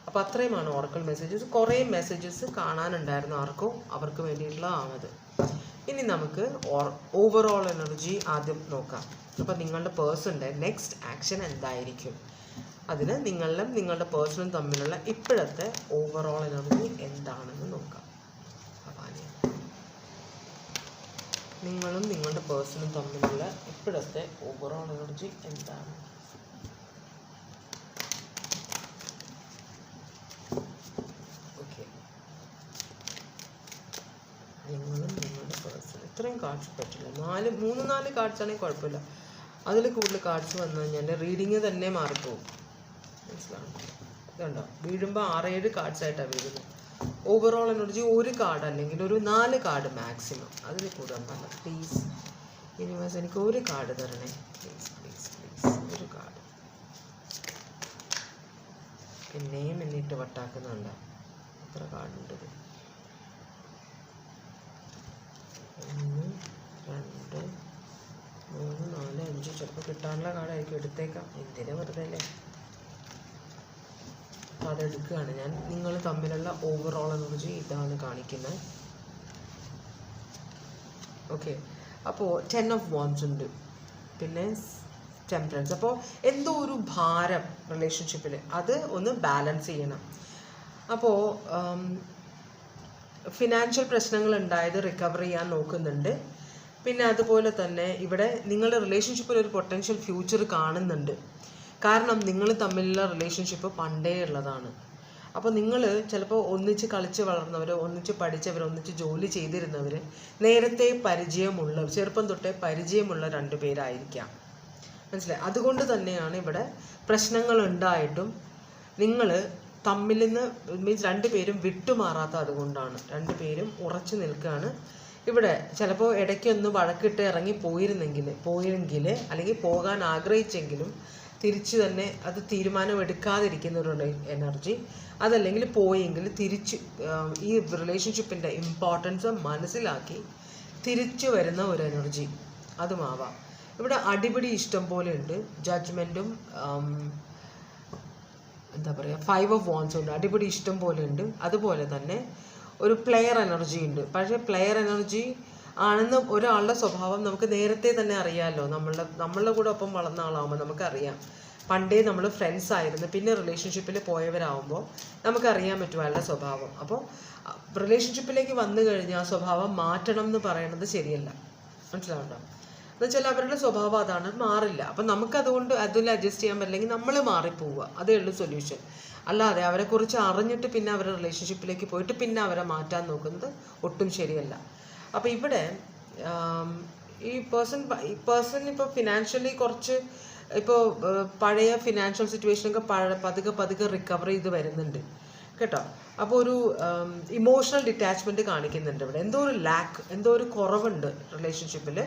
അപ്പോൾ അത്രയുമാണ് ഓറക്കിൾ മെസ്സേജസ്. കുറേ മെസ്സേജസ് കാണാനുണ്ടായിരുന്നു ആർക്കോ, അവർക്ക് വേണ്ടിയിട്ടുള്ളതാണത്. ഇനി നമുക്ക് ഓവറോൾ എനർജി ആദ്യം നോക്കാം. അപ്പോൾ നിങ്ങളുടെ പേഴ്സണിൻ്റെ നെക്സ്റ്റ് ആക്ഷൻ എന്തായിരിക്കും, അതിന് നിങ്ങളുടെ പേഴ്സണും തമ്മിലുള്ള ഇപ്പോഴത്തെ ഓവറോൾ എനർജി എന്താണെന്ന് നോക്കാം. നിങ്ങളും നിങ്ങളുടെ പേഴ്സണും തമ്മിലുള്ള ഇപ്പോഴത്തെ ഓവറോൾ എനർജി എന്താണ്? നിങ്ങളും നിങ്ങളുടെ പേഴ്സൺ, ഇത്രയും കാർഡ്സ് പറ്റില്ല. 3-4 കാർഡ്സ് ആണെങ്കിൽ കുഴപ്പമില്ല. അതിൽ കൂടുതൽ കാർഡ്സ് വന്നു കഴിഞ്ഞാൽ റീഡിങ് തന്നെ മാറിപ്പോകും. മനസ്സിലാവും? ഇതുണ്ടോ, വീഴുമ്പോൾ 6-7 കാർഡ്സ് ആയിട്ടാണ് വീഴുന്നത്. ഓവറോൾ എനർജി ഒരു കാർഡ് അല്ലെങ്കിൽ ഒരു 4 കാർഡ് മാക്സിമം, അതിൽ കൂടുതൽ വേണ്ട. പ്ലീസ് യൂണിവേഴ്സ് എനിക്ക് ഒരു കാർഡ് തരണേ, പ്ലീസ് പ്ലീസ് പ്ലീസ്, ഒരു കാർഡ്. പിന്നെയും എന്നിട്ട് വട്ടാക്കുന്നുണ്ടോ? എത്ര കാർഡുണ്ട്? 1 2 3 4 5. ചിലപ്പോൾ കിട്ടാനുള്ള കാർഡായിരിക്കും, എടുത്തേക്കാം. എന്തിനാ വെറുതെ അല്ലേ? അപ്പോൾ അതെടുക്കുകയാണ് ഞാൻ. നിങ്ങൾ തമ്മിലുള്ള ഓവറോൾ എനർജി ഇതാണ് കാണിക്കുന്നത്. ഓക്കെ, അപ്പോൾ 10 ഓഫ് വാൻഡ്സ് ഉണ്ട്, പിന്നെ ടെമ്പറൻസ്. അപ്പോൾ എന്തോ ഒരു ഭാരം റിലേഷൻഷിപ്പിൽ, അത് ഒന്ന് ബാലൻസ് ചെയ്യണം. അപ്പോൾ ഫിനാൻഷ്യൽ പ്രശ്നങ്ങൾ ഉണ്ടായത് റിക്കവർ ചെയ്യാൻ നോക്കുന്നുണ്ട്. പിന്നെ അതുപോലെ തന്നെ ഇവിടെ നിങ്ങളുടെ റിലേഷൻഷിപ്പിൽ ഒരു പൊട്ടൻഷ്യൽ ഫ്യൂച്ചർ കാണുന്നുണ്ട്. കാരണം നിങ്ങൾ തമ്മിലുള്ള റിലേഷൻഷിപ്പ് പണ്ടേ ഉള്ളതാണ്. അപ്പോൾ നിങ്ങൾ ചിലപ്പോൾ ഒന്നിച്ച് കളിച്ച് വളർന്നവർ, ഒന്നിച്ച് പഠിച്ചവർ, ഒന്നിച്ച് ജോലി ചെയ്തിരുന്നവർ, നേരത്തെ പരിചയമുള്ള, ചെറുപ്പം തൊട്ടേ പരിചയമുള്ള 2 പേരായിരിക്കാം. മനസ്സിലായി? അതുകൊണ്ട് തന്നെയാണ് ഇവിടെ പ്രശ്നങ്ങൾ ഉണ്ടായിട്ടും നിങ്ങൾ തമ്മിൽ നിന്ന് മീൻസ് 2 പേരും വിട്ടുമാറാത്ത, അതുകൊണ്ടാണ് 2 പേരും ഉറച്ചു നിൽക്കുകയാണ്. ഇവിടെ ചിലപ്പോൾ ഇടയ്ക്കൊന്ന് വഴക്കിട്ട് ഇറങ്ങി പോയിരുന്നെങ്കിൽ അല്ലെങ്കിൽ പോകാൻ ആഗ്രഹിച്ചെങ്കിലും തിരിച്ച് തന്നെ അത് തീരുമാനം എടുക്കാതിരിക്കുന്ന ഒരു എനർജി, അതല്ലെങ്കിൽ പോയെങ്കിൽ തിരിച്ച് ഈ റിലേഷൻഷിപ്പിൻ്റെ ഇമ്പോർട്ടൻസ് മനസ്സിലാക്കി തിരിച്ചു വരുന്ന ഒരു എനർജി, അതുമാവാം. ഇവിടെ അടിപിടി ഇഷ്ടം പോലെ ഉണ്ട്. ജഡ്ജ്മെൻറ്റും എന്താ പറയുക 5 ഓഫ് വാൻഡ്സ് ഉണ്ട്. അടിപിടി ഇഷ്ടം പോലെ ഉണ്ട്. അതുപോലെ തന്നെ ഒരു പ്ലെയർ എനർജി ഉണ്ട്. പക്ഷേ പ്ലെയർ എനർജി ആണെന്ന് ഒരാളുടെ സ്വഭാവം നമുക്ക് നേരത്തെ തന്നെ അറിയാമല്ലോ. നമ്മളുടെ കൂടെ ഒപ്പം വളർന്ന ആളാകുമ്പോൾ നമുക്കറിയാം. പണ്ടേ നമ്മൾ ഫ്രണ്ട്സ് ആയിരുന്നു, പിന്നെ റിലേഷൻഷിപ്പിൽ പോയവരാകുമ്പോൾ നമുക്കറിയാൻ പറ്റും അയാളുടെ സ്വഭാവം. അപ്പോൾ റിലേഷൻഷിപ്പിലേക്ക് വന്നു കഴിഞ്ഞാൽ ആ സ്വഭാവം മാറ്റണം എന്ന് പറയണത് ശരിയല്ല. മനസ്സിലാവുണ്ടോ? എന്നുവെച്ചാൽ അവരുടെ സ്വഭാവം അതാണ്, മാറില്ല. അപ്പം നമുക്കതുകൊണ്ട് അതിൽ അഡ്ജസ്റ്റ് ചെയ്യാൻ പറ്റില്ലെങ്കിൽ നമ്മൾ മാറിപ്പോവുക, അതേ ഉള്ളൂ സൊല്യൂഷൻ. അല്ലാതെ അവരെക്കുറിച്ച് അറിഞ്ഞിട്ട് പിന്നെ അവരുടെ റിലേഷൻഷിപ്പിലേക്ക് പോയിട്ട് പിന്നെ അവരെ മാറ്റാൻ നോക്കുന്നത് ഒട്ടും ശരിയല്ല. അപ്പോൾ ഇവിടെ ഈ പേഴ്സൺ ഇപ്പോൾ ഫിനാൻഷ്യലി കുറച്ച് ഇപ്പോൾ പഴയ ഫിനാൻഷ്യൽ സിറ്റുവേഷനൊക്കെ പതുക്കെ റിക്കവർ ചെയ്ത് വരുന്നുണ്ട് കേട്ടോ. അപ്പോൾ ഒരു ഇമോഷണൽ ഡിറ്റാച്ച്മെൻറ്റ് കാണിക്കുന്നുണ്ട് ഇവിടെ. എന്തോ ഒരു ലാക്ക്, എന്തോ ഒരു കുറവുണ്ട് റിലേഷൻഷിപ്പിൽ.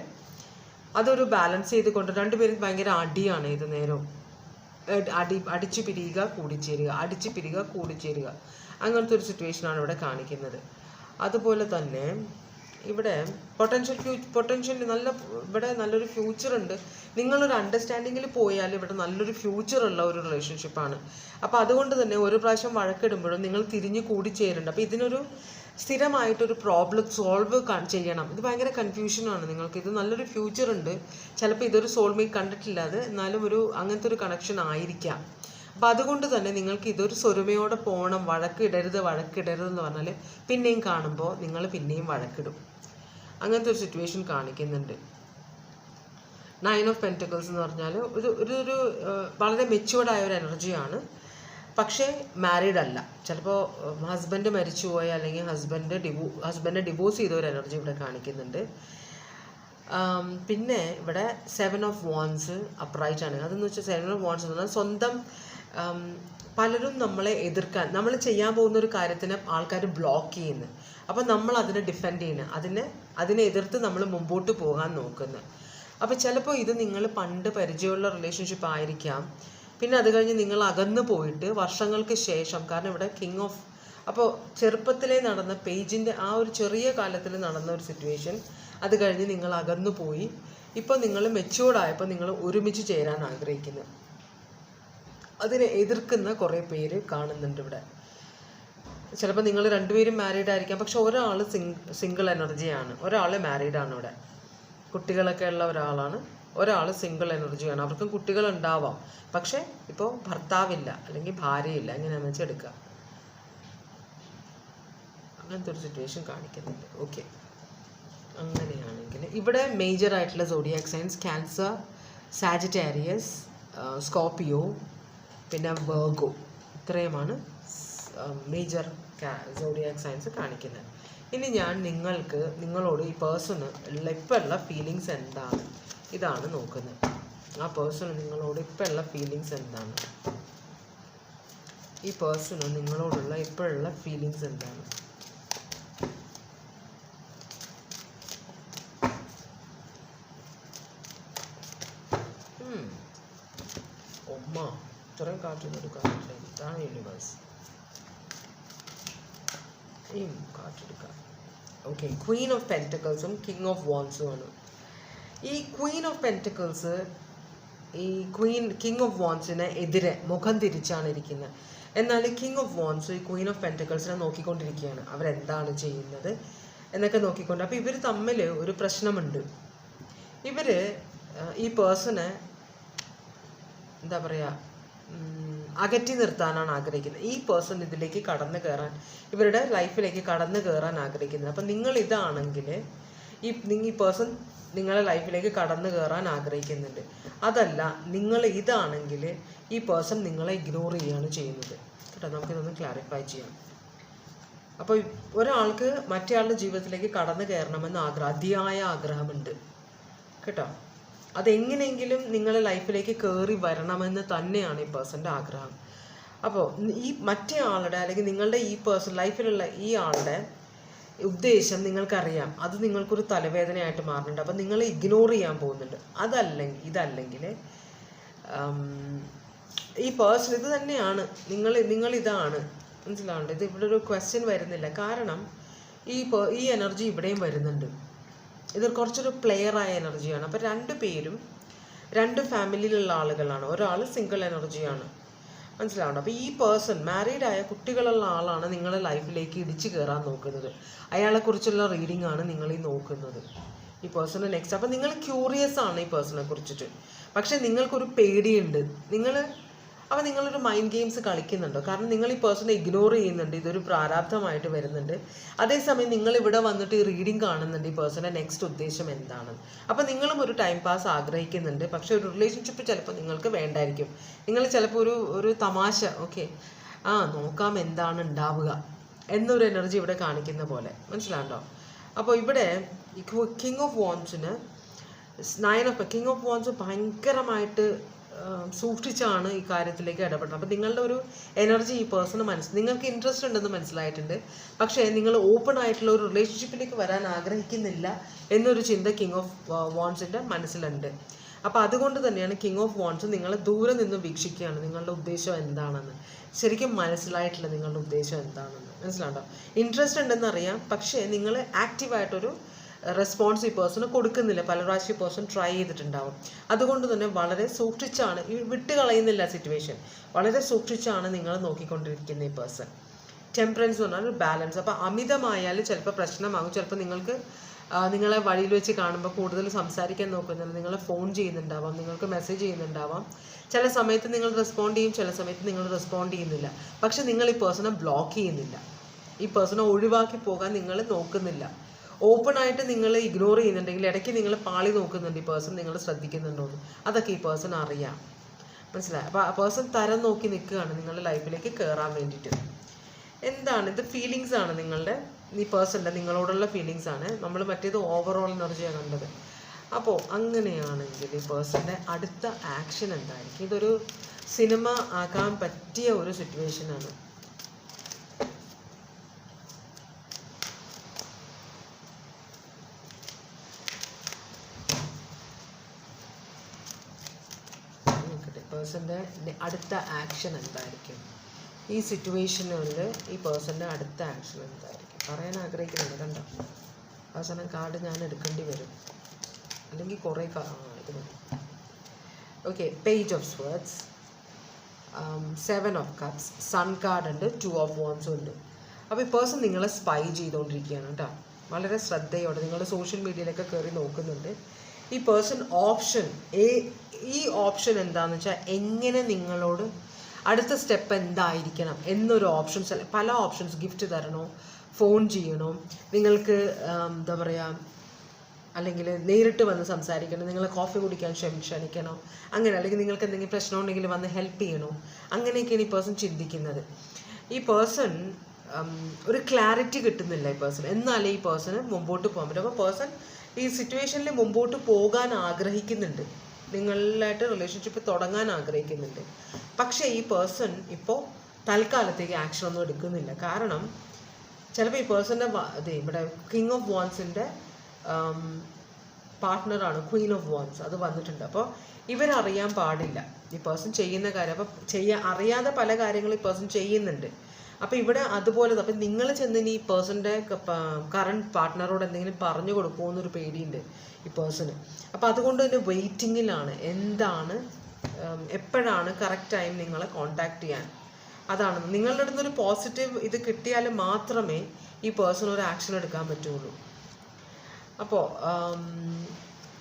അതൊരു ബാലൻസ് ചെയ്ത് കൊണ്ട് 2 പേരും ഭയങ്കര അടിയാണ് ഇത് നേരവും. അടിച്ചു പിരിയുക കൂടിച്ചേരുക, അടിച്ചു പിരിയുക കൂടിച്ചേരുക, അങ്ങനത്തെ ഒരു സിറ്റുവേഷനാണ് ഇവിടെ കാണിക്കുന്നത്. അതുപോലെ തന്നെ ഇവിടെ പൊട്ടൻഷ്യൽ ഇവിടെ നല്ലൊരു ഫ്യൂച്ചർ ഉണ്ട്. നിങ്ങളൊരു അണ്ടർസ്റ്റാൻഡിങ്ങിൽ പോയാൽ ഇവിടെ നല്ലൊരു ഫ്യൂച്ചറുള്ള ഒരു റിലേഷൻഷിപ്പാണ്. അപ്പോൾ അതുകൊണ്ട് തന്നെ ഒരു പ്രാവശ്യം വഴക്കിടുമ്പോഴും നിങ്ങൾ തിരിഞ്ഞ് കൂടിച്ചേരുന്നുണ്ട്. അപ്പോൾ ഇതിനൊരു സ്ഥിരമായിട്ടൊരു പ്രോബ്ലം സോൾവ് ചെയ്യണം. ഇത് ഭയങ്കര കൺഫ്യൂഷനാണ് നിങ്ങൾക്ക്. ഇത് നല്ലൊരു ഫ്യൂച്ചർ ഉണ്ട്. ചിലപ്പോൾ ഇതൊരു സോൾമേറ്റ് കണ്ടിട്ടില്ല, അത് എന്നാലും അങ്ങനത്തെ ഒരു കണക്ഷൻ ആയിരിക്കാം. അപ്പോൾ അതുകൊണ്ട് തന്നെ നിങ്ങൾക്ക് ഇതൊരു സ്വരമയോടെ പോകണം. വഴക്കിടരുത് എന്ന് പറഞ്ഞാൽ പിന്നെയും കാണുമ്പോൾ നിങ്ങൾ പിന്നെയും വഴക്കിടും. അങ്ങനത്തെ ഒരു സിറ്റുവേഷൻ കാണിക്കുന്നുണ്ട്. 9 ഓഫ് പെൻറ്റക്കിൾസ് എന്ന് പറഞ്ഞാൽ ഒരു വളരെ മെച്യൂർഡായ ഒരു എനർജിയാണ്. പക്ഷേ മാരീഡ് അല്ല. ചിലപ്പോൾ ഹസ്ബൻഡ് മരിച്ചുപോയ അല്ലെങ്കിൽ ഹസ്ബൻഡ് ഡിവോഴ്സ് ചെയ്ത ഒരു എനർജി ഇവിടെ കാണിക്കുന്നുണ്ട്. പിന്നെ ഇവിടെ 7 ഓഫ് വാൻസ് അപ്രൈറ്റ് ആണ്. അതെന്ന് വെച്ചാൽ 7 ഓഫ് വാൻസ് എന്ന് പറഞ്ഞാൽ സ്വന്തം പലരും നമ്മളെ എതിർക്കാൻ, നമ്മൾ ചെയ്യാൻ പോകുന്ന ഒരു കാര്യത്തിന് ആൾക്കാർ ബ്ലോക്ക് ചെയ്യുന്നു. അപ്പം നമ്മൾ അതിനെ ഡിഫെൻഡ് ചെയ്യുന്നു, അതിനെ എതിർത്ത് നമ്മൾ മുമ്പോട്ട് പോകാൻ നോക്കുന്നു. അപ്പോൾ ചിലപ്പോൾ ഇത് നിങ്ങൾ പണ്ട് പരിചയമുള്ള റിലേഷൻഷിപ്പ് ആയിരിക്കാം. പിന്നെ അത് കഴിഞ്ഞ് നിങ്ങൾ അകന്നു പോയിട്ട് വർഷങ്ങൾക്ക് ശേഷം, കാരണം ഇവിടെ കിങ് ഓഫ്, അപ്പോൾ ചെറുപ്പത്തിലേ നടന്ന പേജിൻ്റെ ആ ഒരു ചെറിയ കാലത്തിൽ നടന്ന ഒരു സിറ്റുവേഷൻ, അത് കഴിഞ്ഞ് നിങ്ങൾ അകന്നു പോയി. ഇപ്പോൾ നിങ്ങൾ മെച്യൂർഡായപ്പോൾ നിങ്ങൾ ഒരുമിച്ച് ചേരാൻ ആഗ്രഹിക്കുന്നു. അതിനെ എതിർക്കുന്ന കുറേ പേര് കാണുന്നുണ്ട് ഇവിടെ. ചിലപ്പോൾ നിങ്ങൾ രണ്ടുപേരും മാരീഡ് ആയിരിക്കാം, പക്ഷെ ഒരാൾ സിംഗിൾ എനർജിയാണ്, ഒരാൾ മാരീഡാണ്. ഇവിടെ കുട്ടികളൊക്കെ ഉള്ള ഒരാളാണ്, ഒരാൾ സിംഗിൾ എനർജിയാണ്. അവർക്കും കുട്ടികളുണ്ടാവാം, പക്ഷെ ഇപ്പോൾ ഭർത്താവില്ല അല്ലെങ്കിൽ ഭാര്യയില്ല, എങ്ങനെയാണെന്ന് വെച്ചാൽ എടുക്കുക. അങ്ങനത്തെ ഒരു സിറ്റുവേഷൻ കാണിക്കുന്നുണ്ട്. ഓക്കെ, അങ്ങനെയാണെങ്കിൽ ഇവിടെ മേജർ ആയിട്ടുള്ള zodiac signs Cancer, Sagittarius, Scorpio, പിന്നെ വെർഗോ, ഇത്രയുമാണ് മേജർ സോഡിയാക് സൈൻസ് കാണിക്കുന്നത്. ഇനി ഞാൻ നിങ്ങളോട് ഈ പേഴ്സണ് ഇപ്പോൾ ഉള്ള ഫീലിങ്സ് എന്താണ്, ഇതാണ് നോക്കുന്നത്. ആ പേഴ്സണ് നിങ്ങളോട് ഇപ്പോൾ ഉള്ള ഫീലിങ്സ് എന്താണ്, ഈ പേഴ്സണ് നിങ്ങളോടുള്ള ഇപ്പോഴുള്ള ഫീലിങ്സ് എന്താണ്. ഇത്രയും കാറ്റെടുക്കാൻ ഇതാണ് യൂണിവേഴ്സ്. കാറ്റെടുക്കാം. ഓക്കെ, ക്വീൻ ഓഫ് പെൻറ്റക്കിൾസും കിങ് ഓഫ് വാൻസും ആണ്. ഈ ക്വീൻ ഓഫ് പെൻറ്റക്കിൾസ് ഈ കിങ് ഓഫ് വാൻസിന് എതിരെ മുഖം തിരിച്ചാണ് ഇരിക്കുന്നത്. എന്നാൽ കിങ് ഓഫ് വാൻസ് ഈ ക്വീൻ ഓഫ് പെൻറ്റക്കിൾസിനെ നോക്കിക്കൊണ്ടിരിക്കുകയാണ്, അവരെന്താണ് ചെയ്യുന്നത് എന്നൊക്കെ നോക്കിക്കൊണ്ട്. അപ്പോൾ ഇവർ തമ്മിൽ ഒരു പ്രശ്നമുണ്ട്. ഈ പേഴ്സണെ എന്താ പറയുക, അകറ്റി നിർത്താനാണ് ആഗ്രഹിക്കുന്നത്. ഈ പേഴ്സൺ ഇതിലേക്ക് കടന്നു കയറാൻ, ഇവരുടെ ലൈഫിലേക്ക് കടന്നു കയറാൻ ആഗ്രഹിക്കുന്നത്. അപ്പം നിങ്ങൾ ഇതാണെങ്കിൽ ഈ പേഴ്സൺ നിങ്ങളുടെ ലൈഫിലേക്ക് കടന്നു കയറാൻ ആഗ്രഹിക്കുന്നുണ്ട്. അതല്ല, നിങ്ങൾ ഇതാണെങ്കിൽ ഈ പേഴ്സൺ നിങ്ങളെ ഇഗ്നോർ ചെയ്യുകയാണ് ചെയ്യുന്നത്. കേട്ടോ, നമുക്കിതൊന്ന് ക്ലാരിഫൈ ചെയ്യാം. അപ്പോൾ ഒരാൾക്ക് മറ്റേയാളുടെ ജീവിതത്തിലേക്ക് കടന്നു കയറണമെന്ന് അതിയായ ആഗ്രഹമുണ്ട്. കേട്ടോ, അതെങ്ങനെയെങ്കിലും നിങ്ങളുടെ ലൈഫിലേക്ക് കയറി വരണമെന്ന് തന്നെയാണ് ഈ പേഴ്സൻ്റെ ആഗ്രഹം. അപ്പോൾ ഈ മറ്റേ ആളുടെ അല്ലെങ്കിൽ നിങ്ങളുടെ ഈ പേഴ്സൺ ലൈഫിലുള്ള ഈ ആളുടെ ഉദ്ദേശം നിങ്ങൾക്കറിയാം, അത് നിങ്ങൾക്കൊരു തലവേദനയായിട്ട് മാറുന്നുണ്ട്. അപ്പം നിങ്ങൾ ഇഗ്നോർ ചെയ്യാൻ പോകുന്നുണ്ട്. ഇതല്ലെങ്കിൽ ഈ പേഴ്സൺ ഇത് തന്നെയാണ്, നിങ്ങളിതാണ്. മനസ്സിലാവുന്നുണ്ട്? ഇത് ഇവിടെ ഒരു ക്വസ്റ്റ്യൻ വരുന്നില്ല, കാരണം ഈ എനർജി ഇവിടെയും വരുന്നുണ്ട്. ഇത് കുറച്ചൊരു പ്ലെയറായ എനർജിയാണ്. അപ്പോൾ രണ്ടുപേരും രണ്ട് ഫാമിലിയിലുള്ള ആളുകളാണ്, ഒരാൾ സിംഗിൾ എനർജിയാണ്. മനസ്സിലാവണം? അപ്പോൾ ഈ പേഴ്സൺ മാരീഡായ കുട്ടികളുള്ള ആളാണ് നിങ്ങളുടെ ലൈഫിലേക്ക് ഇടിച്ചു കയറാൻ നോക്കുന്നത്. അയാളെക്കുറിച്ചുള്ള റീഡിംഗ് ആണ് നിങ്ങൾ ഈ നോക്കുന്നത്, ഈ പേഴ്സണൽ നെക്സ്റ്റ്. അപ്പോൾ നിങ്ങൾ ക്യൂറിയസ് ആണ് ഈ പേഴ്സണെ കുറിച്ചിട്ട്, പക്ഷെ നിങ്ങൾക്കൊരു പേടിയുണ്ട്. അപ്പോൾ നിങ്ങളൊരു മൈൻഡ് ഗെയിംസ് കളിക്കുന്നുണ്ടോ? കാരണം നിങ്ങൾ ഈ പേഴ്സണെ ഇഗ്നോർ ചെയ്യുന്നുണ്ട്, ഇതൊരു പ്രാരാബ്ധമായിട്ട് വരുന്നുണ്ട്. അതേസമയം നിങ്ങൾ ഇവിടെ വന്നിട്ട് ഈ റീഡിംഗ് കാണുന്നുണ്ട്, ഈ പേഴ്സണെ നെക്സ്റ്റ് ഉദ്ദേശം എന്താണെന്ന്. അപ്പോൾ നിങ്ങളും ഒരു ടൈം പാസ് ആഗ്രഹിക്കുന്നുണ്ട്, പക്ഷെ ഒരു റിലേഷൻഷിപ്പ് ചിലപ്പോൾ നിങ്ങൾക്ക് വേണ്ടായിരിക്കും. നിങ്ങൾ ചിലപ്പോൾ ഒരു തമാശ, ഓക്കെ നോക്കാം എന്താണ് ഉണ്ടാവുക എന്നൊരു എനർജി ഇവിടെ കാണിക്കുന്ന പോലെ. മനസ്സിലാണ്ടോ? അപ്പോൾ ഇവിടെ ഈ കിങ് ഓഫ് വാൻസിന് കിങ് ഓഫ് വാൻസ് ഭയങ്കരമായിട്ട് സൂക്ഷിച്ചാണ് ഈ കാര്യത്തിലേക്ക് ഇടപെടുന്നത്. അപ്പോൾ നിങ്ങളുടെ ഒരു എനർജി ഈ പേഴ്സണ് നിങ്ങൾക്ക് ഇൻട്രസ്റ്റ് ഉണ്ടെന്ന് മനസ്സിലായിട്ടുണ്ട്, പക്ഷേ നിങ്ങൾ ഓപ്പൺ ആയിട്ടുള്ള ഒരു റിലേഷൻഷിപ്പിലേക്ക് വരാൻ ആഗ്രഹിക്കുന്നില്ല എന്നൊരു ചിന്ത കിങ് ഓഫ് വാൻസിൻ്റെ മനസ്സിലുണ്ട്. അപ്പോൾ അതുകൊണ്ട് തന്നെയാണ് കിങ് ഓഫ് വാൻസ് നിങ്ങളെ ദൂരെ നിന്ന് വീക്ഷിക്കുകയാണ്, നിങ്ങളുടെ ഉദ്ദേശം എന്താണെന്ന്. ശരിക്കും മനസ്സിലായിട്ടില്ല നിങ്ങളുടെ ഉദ്ദേശം എന്താണെന്ന്. മനസ്സിലാണ്ടോ? ഇൻട്രസ്റ്റ് ഉണ്ടെന്നറിയാം, പക്ഷേ നിങ്ങൾ ആക്റ്റീവായിട്ടൊരു റെസ്പോൺസ് ഈ പേഴ്സണ് കൊടുക്കുന്നില്ല. പല പ്രാവശ്യം ഈ പേഴ്സൺ ട്രൈ ചെയ്തിട്ടുണ്ടാവും. അതുകൊണ്ട് തന്നെ വളരെ സൂക്ഷിച്ചാണ്, വിട്ട് കളയുന്നില്ല സിറ്റുവേഷൻ, വളരെ സൂക്ഷിച്ചാണ് നിങ്ങൾ നോക്കിക്കൊണ്ടിരിക്കുന്ന ഈ പേഴ്സൺ. ടെമ്പറൻസ് എന്ന് പറഞ്ഞാൽ ഒരു ബാലൻസ്. അപ്പോൾ അമിതമായാൽ ചിലപ്പോൾ പ്രശ്നമാകും. ചിലപ്പോൾ നിങ്ങളെ വഴിയിൽ വെച്ച് കാണുമ്പോൾ കൂടുതൽ സംസാരിക്കാൻ നോക്കുന്നില്ല, നിങ്ങളെ ഫോൺ ചെയ്യുന്നുണ്ടാവാം, നിങ്ങൾക്ക് മെസ്സേജ് ചെയ്യുന്നുണ്ടാവാം. ചില സമയത്ത് നിങ്ങൾ റെസ്പോണ്ട് ചെയ്യും, ചില സമയത്ത് നിങ്ങൾ റെസ്പോണ്ട് ചെയ്യുന്നില്ല. പക്ഷെ നിങ്ങൾ ഈ പേഴ്സണെ ബ്ലോക്ക് ചെയ്യുന്നില്ല, ഈ പേഴ്സണെ ഒഴിവാക്കി പോകാൻ നിങ്ങൾ നോക്കുന്നില്ല. ഓപ്പൺ ആയിട്ട് നിങ്ങൾ ഇഗ്നോർ ചെയ്യുന്നുണ്ടെങ്കിൽ ഇടയ്ക്ക് നിങ്ങൾ പാളി നോക്കുന്നുണ്ട്, ഈ പേഴ്സൺ നിങ്ങൾ ശ്രദ്ധിക്കുന്നുണ്ടോന്ന്. അതൊക്കെ ഈ പേഴ്സൺ അറിയാം. മനസ്സിലായി? അപ്പോൾ ആ പേഴ്സൺ തരം നോക്കി നിൽക്കുകയാണ് നിങ്ങളുടെ ലൈഫിലേക്ക് കയറാൻ വേണ്ടിയിട്ട്. എന്താണ് ഇത്? ഫീലിങ്സ് ആണ് നിങ്ങളുടെ ഈ പേഴ്സണിൻ്റെ നിങ്ങളോടുള്ള ഫീലിങ്സ് ആണ്. നമ്മൾ മറ്റേത് ഓവറോൾ എനർജിയാണ് കണ്ടത്. അപ്പോൾ അങ്ങനെയാണെങ്കിൽ ഈ പേഴ്സൻ്റെ അടുത്ത ആക്ഷൻ എന്തായിരിക്കും? ഇതൊരു സിനിമ ആക്കാൻ പറ്റിയ ഒരു സിറ്റുവേഷനാണ്. പേഴ്സൻ്റെ അടുത്ത ആക്ഷൻ എന്തായിരിക്കും ഈ സിറ്റുവേഷനുകളിൽ? ഈ പേഴ്സൻ്റെ അടുത്ത ആക്ഷൻ എന്തായിരിക്കും പറയാൻ ആഗ്രഹിക്കുന്നുണ്ട്. കണ്ടോ, അവസാനം കാർഡ് ഞാൻ എടുക്കേണ്ടി വരും, അല്ലെങ്കിൽ കുറേ ഇത് മതി. Okay, page of swords, 7 of cups, sun card ഉണ്ട്, 2 ഓഫ് വാൻഡ്സും ഉണ്ട്. അപ്പോൾ ഈ പേഴ്സൺ നിങ്ങളെ സ്പൈ ചെയ്തുകൊണ്ടിരിക്കുകയാണ് കേട്ടോ. വളരെ ശ്രദ്ധയോടെ നിങ്ങളുടെ സോഷ്യൽ മീഡിയയിലൊക്കെ കയറി നോക്കുന്നുണ്ട്. ഈ പേഴ്സൺ ഈ ഓപ്ഷൻ എന്താണെന്ന് വെച്ചാൽ എങ്ങനെ നിങ്ങളോട് അടുത്ത സ്റ്റെപ്പ് എന്തായിരിക്കണം എന്നൊരു ഓപ്ഷൻസ്, പല ഓപ്ഷൻസ്, ഗിഫ്റ്റ് തരണോ, ഫോൺ ചെയ്യണോ, നിങ്ങൾക്ക് എന്താ പറയുക, അല്ലെങ്കിൽ നേരിട്ട് വന്ന് സംസാരിക്കണം, നിങ്ങൾ കോഫി കുടിക്കാൻ ക്ഷണിക്കണോ, അങ്ങനെ, അല്ലെങ്കിൽ നിങ്ങൾക്ക് എന്തെങ്കിലും പ്രശ്നം ഉണ്ടെങ്കിൽ വന്ന് ഹെൽപ്പ് ചെയ്യണോ, അങ്ങനെയൊക്കെയാണ് ഈ പേഴ്സൺ ചിന്തിക്കുന്നത്. ഈ പേഴ്സൺ ഒരു ക്ലാരിറ്റി കിട്ടുന്നില്ല ഈ പേഴ്സൺ, എന്നാലേ ഈ പേഴ്സണ് മുമ്പോട്ട് പോകാൻ പറ്റും. അപ്പോൾ പേഴ്സൺ ഈ സിറ്റുവേഷനിൽ മുമ്പോട്ട് പോകാൻ ആഗ്രഹിക്കുന്നുണ്ട്, നിങ്ങളായിട്ട് റിലേഷൻഷിപ്പ് തുടങ്ങാൻ ആഗ്രഹിക്കുന്നുണ്ട്. പക്ഷേ ഈ പേഴ്സൺ ഇപ്പോൾ തൽക്കാലത്തേക്ക് ആക്ഷൻ ഒന്നും എടുക്കുന്നില്ല. കാരണം ചിലപ്പോൾ ഈ പേഴ്സൻ്റെ ഇവിടെ കിങ് ഓഫ് വാൻസിൻ്റെ പാർട്ട്ണറാണ് ക്വീൻ ഓഫ് വാൻസ്, അത് വന്നിട്ടുണ്ട്. അപ്പോൾ ഇവരറിയാൻ പാടില്ല ഈ പേഴ്സൺ ചെയ്യുന്ന കാര്യം. അപ്പോൾ അറിയാതെ പല കാര്യങ്ങളും ഈ പേഴ്സൺ ചെയ്യുന്നുണ്ട്. അപ്പോൾ ഇവിടെ അതുപോലെ അപ്പം നിങ്ങൾ ചെന്നിന് ഈ പേഴ്സൻ്റെ കറണ്ട് പാർട്ട്ണറോട് എന്തെങ്കിലും പറഞ്ഞു കൊടുക്കുമോ എന്നൊരു പേടിയുണ്ട് ഈ പേഴ്സണ്. അപ്പോൾ അതുകൊണ്ട് തന്നെ വെയിറ്റിങ്ങിലാണ്, എന്താണ് എപ്പോഴാണ് കറക്റ്റ് ടൈം നിങ്ങളെ കോണ്ടാക്ട് ചെയ്യാൻ. അതാണ് നിങ്ങളുടെ അടുത്ത് ഒരു പോസിറ്റീവ് ഇത് കിട്ടിയാൽ മാത്രമേ ഈ പേഴ്സൺ ഒരു ആക്ഷൻ എടുക്കാൻ പറ്റുള്ളൂ. അപ്പോൾ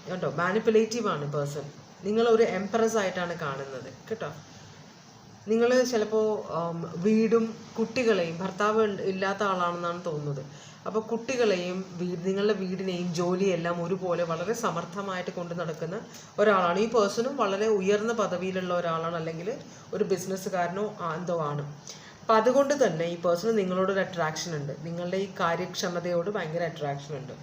കേട്ടോ, മാനിപ്പുലേറ്റീവാണ് പേഴ്സൺ. നിങ്ങളൊരു എംപ്രസ് ആയിട്ടാണ് കാണുന്നത് കേട്ടോ. നിങ്ങൾ ചിലപ്പോൾ വീടും കുട്ടികളെയും, ഭർത്താവ് ഇല്ലാത്ത ആളാണെന്നാണ് തോന്നുന്നത്, അപ്പോൾ കുട്ടികളെയും നിങ്ങളുടെ വീടിനെയും ജോലിയെല്ലാം ഒരുപോലെ വളരെ സമർത്ഥമായിട്ട് കൊണ്ട് നടക്കുന്ന ഒരാളാണ്. ഈ പേഴ്സണും വളരെ ഉയർന്ന പദവിയിലുള്ള ഒരാളാണ്, അല്ലെങ്കിൽ ഒരു ബിസിനസ്സുകാരനോ എന്തോ ആണ്. അപ്പം അതുകൊണ്ട് തന്നെ ഈ പേഴ്സണ് നിങ്ങളോടൊരു അട്രാക്ഷൻ ഉണ്ട്, നിങ്ങളുടെ ഈ കാര്യക്ഷമതയോട് ഭയങ്കര അട്രാക്ഷൻ ഉണ്ട്.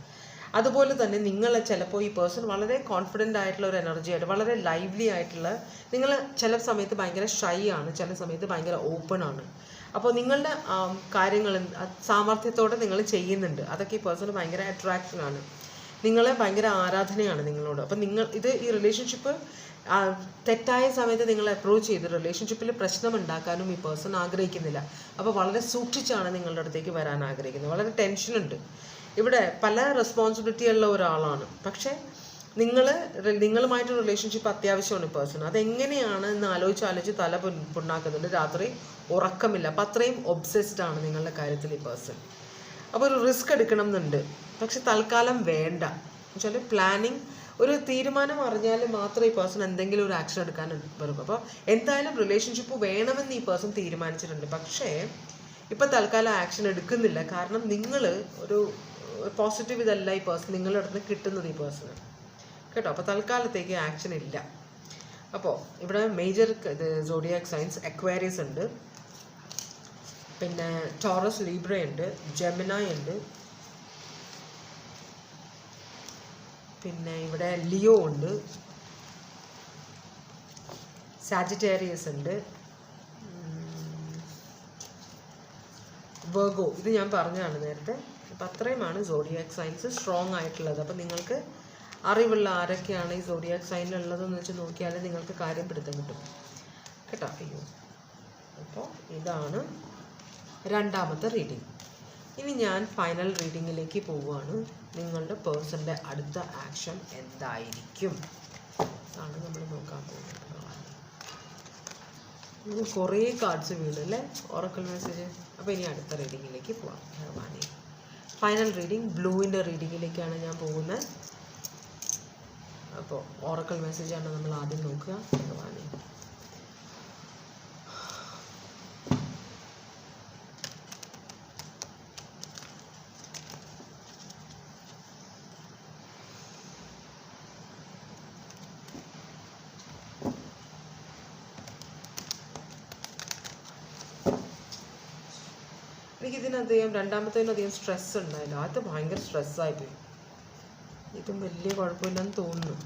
അതുപോലെ തന്നെ നിങ്ങൾ ചിലപ്പോൾ ഈ പേഴ്സൺ വളരെ കോൺഫിഡൻ്റ് ആയിട്ടുള്ള ഒരു എനർജി ആയിട്ട്, വളരെ ലൈവ്ലി ആയിട്ടുള്ള, നിങ്ങൾ ചില സമയത്ത് ഭയങ്കര ഷൈ ആണ്, ചില സമയത്ത് ഭയങ്കര ഓപ്പൺ ആണ്. അപ്പോൾ നിങ്ങളുടെ കാര്യങ്ങൾ സാമർഥ്യത്തോടെ നിങ്ങൾ ചെയ്യുന്നുണ്ട്, അതൊക്കെ ഈ പേഴ്സണ് ഭയങ്കര അട്രാക്ഷനാണ്, നിങ്ങളെ ഭയങ്കര ആരാധനയാണ് നിങ്ങളോട്. അപ്പം ഈ റിലേഷൻഷിപ്പ് തെറ്റായ സമയത്ത് നിങ്ങൾ അപ്രോച്ച് ചെയ്ത് റിലേഷൻഷിപ്പിൽ പ്രശ്നമുണ്ടാക്കാനും ഈ പേഴ്സൺ ആഗ്രഹിക്കുന്നില്ല. അപ്പോൾ വളരെ സൂക്ഷിച്ചാണ് നിങ്ങളുടെ അടുത്തേക്ക് വരാൻ ആഗ്രഹിക്കുന്നത്. വളരെ ടെൻഷനുണ്ട് ഇവിടെ, പല റെസ്പോൺസിബിലിറ്റി ഉള്ള ഒരാളാണ്. പക്ഷേ നിങ്ങളുമായിട്ട് റിലേഷൻഷിപ്പ് അത്യാവശ്യമാണ് പേഴ്സൺ. അതെങ്ങനെയാണ് എന്ന് ആലോചിച്ച് തല പുണ്ണാക്കുന്നുണ്ട്, രാത്രി ഉറക്കമില്ല. അപ്പം അത്രയും ഒബ്സെസ്ഡ് ആണ് നിങ്ങളുടെ കാര്യത്തിൽ ഈ പേഴ്സൺ. അപ്പോൾ ഒരു റിസ്ക് എടുക്കണം എന്നുണ്ട്, പക്ഷെ തൽക്കാലം വേണ്ട എന്നുവെച്ചാൽ പ്ലാനിങ്, ഒരു തീരുമാനം അറിഞ്ഞാൽ മാത്രമേ ഈ പേഴ്സൺ എന്തെങ്കിലും ഒരു ആക്ഷൻ എടുക്കാൻ വരും. അപ്പോൾ എന്തായാലും റിലേഷൻഷിപ്പ് വേണമെന്ന് ഈ പേഴ്സൺ തീരുമാനിച്ചിട്ടുണ്ട്, പക്ഷേ ഇപ്പം തൽക്കാലം ആക്ഷൻ എടുക്കുന്നില്ല. കാരണം നിങ്ങൾ ഒരു പോസിറ്റീവ് ഇതല്ല ഈ പേഴ്സൺ നിങ്ങളുടെ അടുത്ത് കിട്ടുന്നത് ഈ പേഴ്സണ് കേട്ടോ. അപ്പോൾ തൽക്കാലത്തേക്ക് ആക്ഷൻ ഇല്ല. അപ്പോൾ ഇവിടെ മേജർ സോഡിയാക് സൈൻസ് അക്വേറിയസ് ഉണ്ട്, പിന്നെ ടോറസ് ലീബ്ര ഉണ്ട്, ജെമിനായി ഉണ്ട്, പിന്നെ ഇവിടെ ലിയോ ഉണ്ട്, സാജിറ്റേറിയസ് ഉണ്ട്, വെർഗോ, ഇത് ഞാൻ പറഞ്ഞതാണ് നേരത്തെ. അപ്പം അത്രയുമാണ് സോഡിയാക് സൈൻസ് സ്ട്രോങ് ആയിട്ടുള്ളത്. അപ്പം നിങ്ങൾക്ക് അറിവുള്ള ആരൊക്കെയാണ് ഈ സോഡിയാക് സൈനിലുള്ളതെന്ന് വെച്ച് നോക്കിയാൽ നിങ്ങൾക്ക് കാര്യം പിടുത്തം കിട്ടും കേട്ടോ. അയ്യോ, അപ്പോൾ ഇതാണ് രണ്ടാമത്തെ റീഡിങ്. ഇനി ഞാൻ ഫൈനൽ റീഡിങ്ങിലേക്ക് പോവുകയാണ്. നിങ്ങളുടെ പേഴ്സൻ്റെ അടുത്ത ആക്ഷൻ എന്തായിരിക്കും ആണ് നമ്മൾ നോക്കാൻ പോകുന്നത്. കുറേ കാർഡ്സ് വീണല്ലേ ഓറക്കിൾ മെസ്സേജ്. അപ്പോൾ ഇനി അടുത്ത റീഡിങ്ങിലേക്ക് പോവാം. ഭഗവാനെ, ഫൈനൽ റീഡിങ് ബ്ലൂവിൻ്റെ റീഡിങ്ങിലേക്കാണ് ഞാൻ പോകുന്നത്. അപ്പോൾ ഓറക്കിൾ മെസ്സേജാണ് നമ്മൾ ആദ്യം നോക്കുക. ഭഗവാനെ, എനിക്കിതിനധികം രണ്ടാമത്തേനധികം സ്ട്രെസ് ഉണ്ടായില്ല. ആദ്യത്തെ ഭയങ്കര സ്ട്രെസ്സായിപ്പോയി. ഇതും വലിയ കുഴപ്പമില്ലെന്ന് തോന്നുന്നു.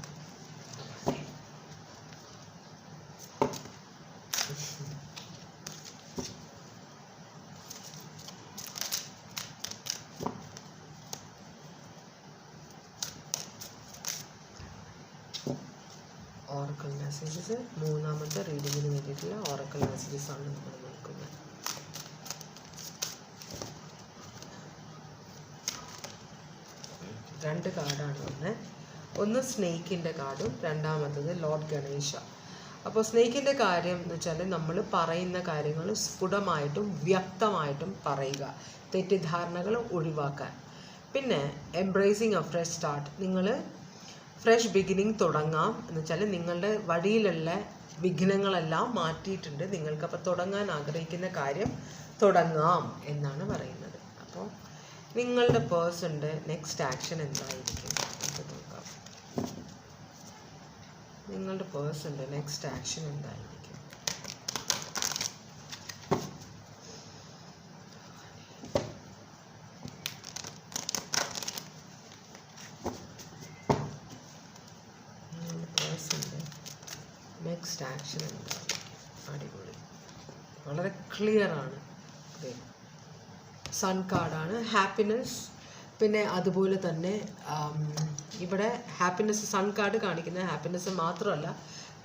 ഓറക്കൽ മെസ്സേജസ് മൂന്നാമത്തെ റീഡിങ്ങിന് വേണ്ടിയിട്ടുള്ള ഓറക്കൽ മെസ്സേജസ് ആണ് നമ്മൾ നോക്കുന്നത്. രണ്ട് കാർഡാണ് വന്നത്. ഒന്ന് സ്നേക്കിൻ്റെ കാർഡും രണ്ടാമത്തത് ലോർഡ് ഗണേശ. അപ്പോൾ സ്നേക്കിൻ്റെ കാര്യം എന്ന് വെച്ചാൽ നമ്മൾ പറയുന്ന കാര്യങ്ങൾ സ്ഫുടമായിട്ടും വ്യക്തമായിട്ടും പറയുക, തെറ്റിദ്ധാരണകൾ ഒഴിവാക്കാൻ. പിന്നെ എംബ്രേസിങ് എ ഫ്രഷ് സ്റ്റാർട്ട്, നിങ്ങൾ ഫ്രഷ് ബിഗിനിങ് തുടങ്ങാം എന്ന് വെച്ചാൽ നിങ്ങളുടെ വഴിയിലുള്ള വിഘ്നങ്ങളെല്ലാം മാറ്റിയിട്ടുണ്ട്, നിങ്ങൾക്കപ്പോൾ തുടങ്ങാൻ ആഗ്രഹിക്കുന്ന കാര്യം തുടങ്ങാം എന്നാണ് പറയുന്നത്. അപ്പോൾ നിങ്ങളുടെ പേഴ്സണിൻ്റെ നെക്സ്റ്റ് ആക്ഷൻ എന്തായിരിക്കും നമുക്ക് നോക്കാം. നിങ്ങളുടെ പേഴ്സണിൻ്റെ നെക്സ്റ്റ് ആക്ഷൻ എന്തായിരിക്കും? നെക്സ്റ്റ് ആക്ഷൻ എന്താണ്? അടിപൊളി, വളരെ ക്ലിയർ ആണ്. അതെ, സൺ കാർഡാണ്, ഹാപ്പിനെസ്. പിന്നെ അതുപോലെ തന്നെ ഇവിടെ ഹാപ്പിനെസ്, സൺ കാർഡ് കാണിക്കുന്ന ഹാപ്പിനെസ് മാത്രമല്ല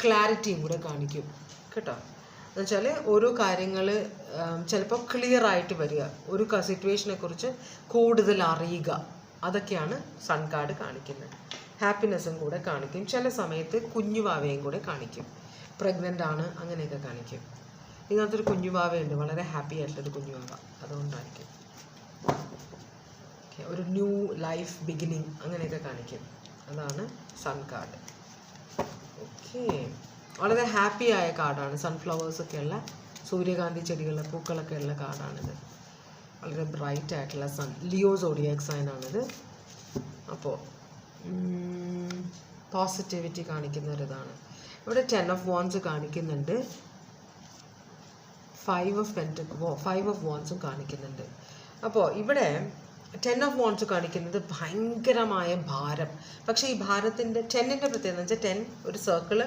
ക്ലാരിറ്റിയും കൂടെ കാണിക്കും കേട്ടോ. എന്നുവെച്ചാൽ ഓരോ കാര്യങ്ങൾ ചിലപ്പോൾ ക്ലിയർ ആയിട്ട് വരിക, ഒരു സിറ്റുവേഷനെ കുറിച്ച് കൂടുതൽ അറിയുക, അതൊക്കെയാണ് സൺ കാർഡ് കാണിക്കുന്നത്. ഹാപ്പിനെസ്സും കൂടെ കാണിക്കും, ചില സമയത്ത് കുഞ്ഞുവാവയും കൂടെ കാണിക്കും. പ്രഗ്നൻ്റ് ആണ് അങ്ങനെയൊക്കെ കാണിക്കും. ഇതിനകത്തൊരു കുഞ്ഞുവാവയുണ്ട്, വളരെ ഹാപ്പി ആയിട്ടുള്ളൊരു കുഞ്ഞുവാവ, അതുകൊണ്ടായിരിക്കും. ഒരു ന്യൂ ലൈഫ് ബിഗിനിങ് അങ്ങനെയൊക്കെ കാണിക്കും, അതാണ് സൺ കാർഡ്. ഓക്കെ, വളരെ ഹാപ്പി ആയ കാർഡാണ്. സൺഫ്ലവേഴ്സൊക്കെ ഉള്ള, സൂര്യകാന്തി ചെടികളുടെ പൂക്കളൊക്കെ ഉള്ള കാർഡാണിത്. വളരെ ബ്രൈറ്റ് ആയിട്ടുള്ള സൺ, ലിയോ സോഡിയാക് സൈനാണിത്. അപ്പോൾ പോസിറ്റിവിറ്റി കാണിക്കുന്ന ഒരിതാണ്. ഇവിടെ 10 of Wands കാണിക്കുന്നുണ്ട്, 5 of Wands കാണിക്കുന്നുണ്ട്. അപ്പോൾ ഇവിടെ 10 of Wands കാണിക്കുന്നത് ഭയങ്കരമായ ഭാരം. പക്ഷേ ഈ ഭാരത്തിൻ്റെ 10ൻ്റെ പ്രത്യേകത എന്ന് വെച്ചാൽ 10 ഒരു സർക്കിള്,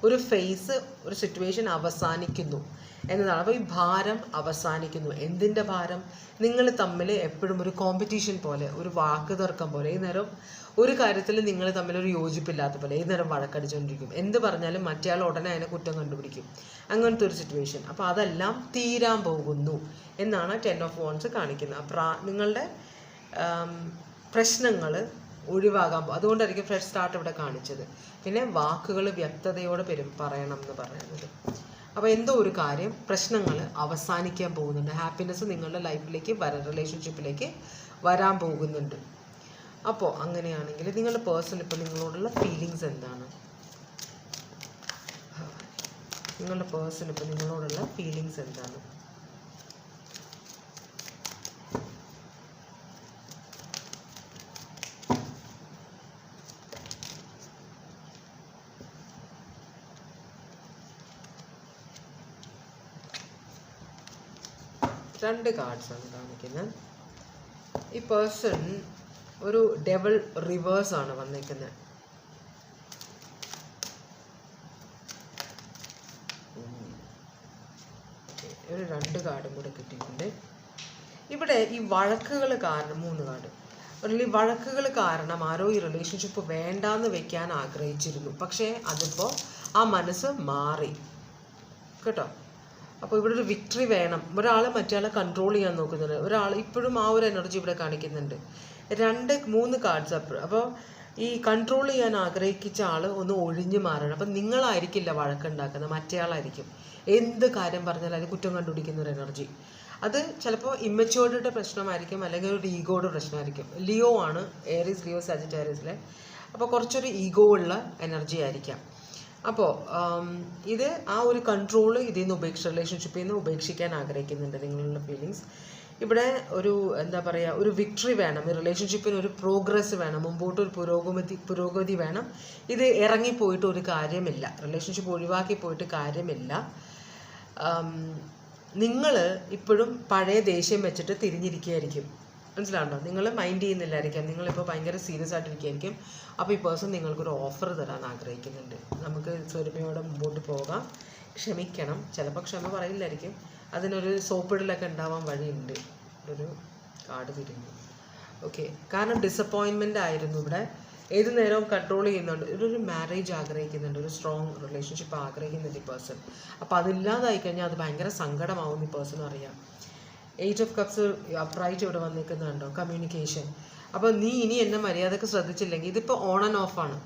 ഒരു ഫേസ്, ഒരു സിറ്റുവേഷൻ അവസാനിക്കുന്നു എന്നതാണ്. അപ്പോൾ ഈ ഭാരം അവസാനിക്കുന്നു. എന്തിൻ്റെ ഭാരം? നിങ്ങൾ തമ്മിൽ എപ്പോഴും ഒരു കോമ്പറ്റീഷൻ പോലെ, ഒരു വാക്ക് തർക്കം പോലെ, ഈ നേരം ഒരു കാര്യത്തിൽ നിങ്ങൾ തമ്മിലൊരു യോജിപ്പില്ലാത്ത പോലെ ഈ നേരം വഴക്കടിച്ചുകൊണ്ടിരിക്കും. എന്ത് പറഞ്ഞാലും മറ്റേയാൾ ഉടനെ അതിനെ കുറ്റം കണ്ടുപിടിക്കും, അങ്ങനത്തെ ഒരു സിറ്റുവേഷൻ. അപ്പോൾ അതെല്ലാം തീരാൻ പോകുന്നു എന്നാണ് 10 of Wands കാണിക്കുന്നത്. നിങ്ങളുടെ പ്രശ്നങ്ങൾ ഒഴിവാകാൻ അതുകൊണ്ടായിരിക്കും ഫ്രഷ് സ്റ്റാർട്ട് ഇവിടെ കാണിച്ചത്. പിന്നെ വാക്കുകൾ വ്യക്തതയോടെ പറയണം എന്ന് പറയുന്നത്. അപ്പോൾ എന്തോ ഒരു കാര്യം, പ്രശ്നങ്ങൾ അവസാനിക്കാൻ പോകുന്നുണ്ട്. ഹാപ്പിനെസ് നിങ്ങളുടെ ലൈഫിലേക്ക് റിലേഷൻഷിപ്പിലേക്ക് വരാൻ പോകുന്നുണ്ട്. അപ്പോൾ അങ്ങനെയാണെങ്കിൽ നിങ്ങളുടെ പേഴ്സൺ ഇപ്പോൾ നിങ്ങളോടുള്ള ഫീലിങ്സ് എന്താണ്? നിങ്ങളുടെ പേഴ്സൺ ഇപ്പോൾ നിങ്ങളോടുള്ള ഫീലിങ്സ് എന്താണ്? രണ്ട് കാർഡ്സാണ് കാണിക്കുന്നത്. ഈ പേഴ്സൺ ഒരു ഡെവിൾ റിവേഴ്സ് ആണ് വന്നിരിക്കുന്നത്. ഒരു 2 കാർഡും കൂടെ കിട്ടിയിട്ടുണ്ട്. ഇവിടെ ഈ വഴക്കുകൾ കാരണം 3 കാർഡ്. ഈ വഴക്കുകൾ കാരണം ആരോ ഈ റിലേഷൻഷിപ്പ് വേണ്ടാന്ന് വെക്കാൻ ആഗ്രഹിച്ചിരുന്നു, പക്ഷേ അതിപ്പോൾ ആ മനസ്സ് മാറി കേട്ടോ. അപ്പോൾ ഇവിടെ ഒരു വിക്ടറി വേണം. ഒരാൾ മറ്റേ കൺട്രോൾ ചെയ്യാൻ നോക്കുന്നുണ്ട്, ഒരാൾ ഇപ്പോഴും ആ ഒരു എനർജി ഇവിടെ കാണിക്കുന്നുണ്ട്. 2-3 കാർഡ്സ് അപ്പോൾ ഈ കൺട്രോൾ ചെയ്യാൻ ആഗ്രഹിച്ച ആൾ ഒന്ന് ഒഴിഞ്ഞു മാറണം. അപ്പം നിങ്ങളായിരിക്കില്ല വഴക്കുണ്ടാക്കുന്നത്, മറ്റേയാളായിരിക്കും. എന്ത് കാര്യം പറഞ്ഞാലും അത് കുറ്റം കണ്ടുപിടിക്കുന്ന ഒരു എനർജി. അത് ചിലപ്പോൾ ഇമ്മച്യൂരിറ്റിയുടെ പ്രശ്നമായിരിക്കും, അല്ലെങ്കിൽ ഒരു ഈഗോയുടെ പ്രശ്നമായിരിക്കും. ലിയോ ആണ്, ഏരീസ് ലിയോ സാജിറ്റേറിയസിലെ. അപ്പോൾ കുറച്ചൊരു ഈഗോ ഉള്ള എനർജി ആയിരിക്കാം. അപ്പോൾ ഇത് ആ ഒരു കൺട്രോൾ ഇതിൽ നിന്ന് റിലേഷൻഷിപ്പിൽ നിന്ന് ഉപേക്ഷിക്കാൻ ആഗ്രഹിക്കുന്നുണ്ട് നിങ്ങളുടെ ഫീലിങ്സ്. ഇവിടെ ഒരു എന്താ പറയുക, ഒരു വിക്ടറി വേണം, ഈ റിലേഷൻഷിപ്പിന് ഒരു പ്രോഗ്രസ് വേണം, മുമ്പോട്ട് ഒരു പുരോഗതി വേണം. ഇത് ഇറങ്ങിപ്പോയിട്ട് ഒരു കാര്യമില്ല, റിലേഷൻഷിപ്പ് ഒഴിവാക്കി പോയിട്ട് കാര്യമില്ല. നിങ്ങൾ ഇപ്പോഴും പഴയ ദേഷ്യം വെച്ചിട്ട് തിരിഞ്ഞിരിക്കുകയായിരിക്കും. മനസ്സിലാവുണ്ടോ? നിങ്ങൾ മൈൻഡ് ചെയ്യുന്നില്ലായിരിക്കാം, നിങ്ങളിപ്പോൾ ഭയങ്കര സീരിയസ് ആയിട്ടിരിക്കുകയായിരിക്കും. അപ്പോൾ ഈ പേഴ്സൺ നിങ്ങൾക്കൊരു ഓഫർ തരാൻ ആഗ്രഹിക്കുന്നുണ്ട്. നമുക്ക് സ്വരൂപയോടെ മുമ്പോട്ട് പോകാം. ക്ഷമിക്കണം, ചിലപ്പോൾ ക്ഷമ പറയില്ലായിരിക്കും, അതിനൊരു സോപ്പിടലൊക്കെ ഉണ്ടാവാൻ വഴിയുണ്ട്. ഒരു കാർഡ് തിരിഞ്ഞു. ഓക്കെ, കാരണം ഡിസപ്പോയിൻമെൻ്റ് ആയിരുന്നു ഇവിടെ. ഏത് നേരവും കൺട്രോൾ ചെയ്യുന്നുണ്ട്. ഒരു മാരേജ് ആഗ്രഹിക്കുന്നുണ്ട്, ഒരു സ്ട്രോങ് റിലേഷൻഷിപ്പ് ആഗ്രഹിക്കുന്നുണ്ട് ഈ പേഴ്സൺ. അപ്പോൾ അതില്ലാതായി കഴിഞ്ഞാൽ അത് ഭയങ്കര സങ്കടമാവും ഈ പേഴ്സൺ അറിയാം. 8 of Cups അപ്രൈറ്റ് ഇവിടെ വന്നിരിക്കുന്നുണ്ടോ, കമ്മ്യൂണിക്കേഷൻ. അപ്പോൾ നീ ഇനി എന്നെ മര്യാദക്ക് ശ്രദ്ധിച്ചില്ലെങ്കിൽ ഇതിപ്പോൾ ഓൺ ആൻഡ് ഓഫാണ്.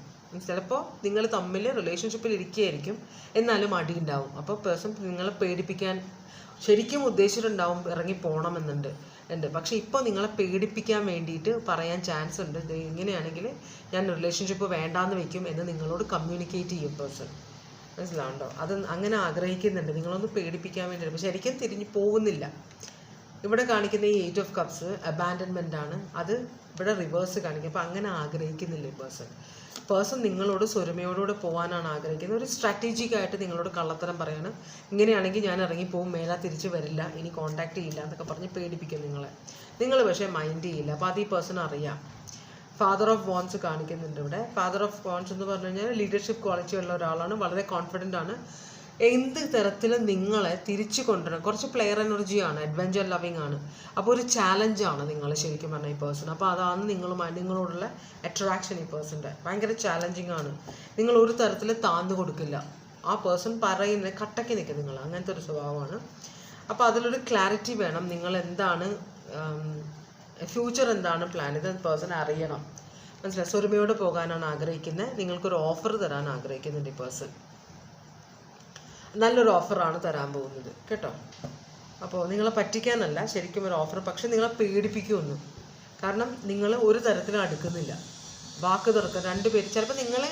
ചിലപ്പോൾ നിങ്ങൾ തമ്മിൽ റിലേഷൻഷിപ്പിൽ ഇരിക്കുകയായിരിക്കും, എന്നാലും അടിയുണ്ടാവും. അപ്പോൾ പേഴ്സൺ നിങ്ങളെ പേടിപ്പിക്കാൻ ശരിക്കും ഉദ്ദേശിച്ചിട്ടുണ്ടാവും, ഇറങ്ങി പോകണമെന്നുണ്ട്. പക്ഷേ ഇപ്പോൾ നിങ്ങളെ പേടിപ്പിക്കാൻ വേണ്ടിയിട്ട് പറയാൻ ചാൻസ് ഉണ്ട്. ഇത് ഇങ്ങനെയാണെങ്കിൽ ഞാൻ റിലേഷൻഷിപ്പ് വേണ്ടാന്ന് വെക്കും എന്ന് നിങ്ങളോട് കമ്മ്യൂണിക്കേറ്റ് ചെയ്യും പേഴ്സൺ. മനസ്സിലാവുണ്ടോ? അത് അങ്ങനെ ആഗ്രഹിക്കുന്നുണ്ട്, നിങ്ങളൊന്ന് പേടിപ്പിക്കാൻ വേണ്ടിയിട്ട്. പക്ഷെ ശരിക്കും തിരിഞ്ഞു പോകുന്നില്ല. ഇവിടെ കാണിക്കുന്ന ഈ 8 of Cups അബാൻഡൻമെൻ്റ് ആണ്. അത് ഇവിടെ റിവേഴ്സ് കാണിക്കും. അപ്പോൾ അങ്ങനെ ആഗ്രഹിക്കുന്നില്ല ഈ പേഴ്സൺ നിങ്ങളോട് സ്വരമയോടുകൂടെ പോകാനാണ് ആഗ്രഹിക്കുന്നത്. ഒരു സ്ട്രാറ്റജിക് ആയിട്ട് നിങ്ങളോട് കള്ളത്തരം പറയാണ്. ഇങ്ങനെയാണെങ്കിൽ ഞാൻ ഇറങ്ങിപ്പോവും, മേലാ തിരിച്ച് വരില്ല, ഇനി കോൺടാക്ട് ചെയ്യില്ല എന്നൊക്കെ പറഞ്ഞ് പേടിപ്പിക്കും നിങ്ങളെ. നിങ്ങൾ പക്ഷേ മൈൻഡ് ചെയ്യില്ല. അപ്പോൾ അത് ഈ പേഴ്സൺ അറിയാം. ഫാദർ ഓഫ് വോൺസ് കാണിക്കുന്നുണ്ട് ഇവിടെ. ഫാദർ ഓഫ് വോൺസ് എന്ന് പറഞ്ഞു കഴിഞ്ഞാൽ ലീഡർഷിപ്പ് ക്വാളിറ്റി ഉള്ള ഒരാളാണ്, വളരെ കോൺഫിഡൻ്റ് ആണ്. എന്ത് തരത്തിലും നിങ്ങളെ തിരിച്ചു കൊണ്ടുവരണം. കുറച്ച് പ്ലെയർ എനർജിയാണ്, അഡ്വഞ്ചർ ലവിങ് ആണ്. അപ്പോൾ ഒരു ചാലഞ്ചാണ് നിങ്ങൾ ശരിക്കും പറഞ്ഞ ഈ പേഴ്സൺ. അപ്പോൾ അതാണ് നിങ്ങളോടുള്ള അട്രാക്ഷൻ. ഈ പേഴ്സൻ്റെ ഭയങ്കര ചാലഞ്ചിങ് ആണ്. നിങ്ങൾ ഒരു തരത്തിൽ താഴ്ന്നു കൊടുക്കില്ല. ആ പേഴ്സൺ പറയുന്നത് കട്ടയ്ക്ക് നിൽക്കും നിങ്ങൾ, അങ്ങനത്തെ ഒരു സ്വഭാവമാണ്. അപ്പോൾ അതിലൊരു ക്ലാരിറ്റി വേണം. നിങ്ങൾ എന്താണ് ഫ്യൂച്ചർ, എന്താണ് പ്ലാൻ, ഇത് പേഴ്സൺ അറിയണം. മനസ്സിലായി? സ്വരമയോട് പോകാനാണ് ആഗ്രഹിക്കുന്നത്. നിങ്ങൾക്കൊരു ഓഫർ തരാൻ ആഗ്രഹിക്കുന്നുണ്ട് ഈ പേഴ്സൺ. നല്ലൊരു ഓഫറാണ് തരാൻ പോകുന്നത് കേട്ടോ. അപ്പോൾ നിങ്ങളെ പറ്റിക്കാനല്ല, ശരിക്കും ഒരു ഓഫർ. പക്ഷെ നിങ്ങളെ പേടിപ്പിക്കുമെന്ന്. കാരണം നിങ്ങൾ ഒരു തരത്തിലും അടുക്കുന്നില്ല, വാക്ക് തുറക്കുക. രണ്ടുപേര് ചിലപ്പോൾ നിങ്ങൾ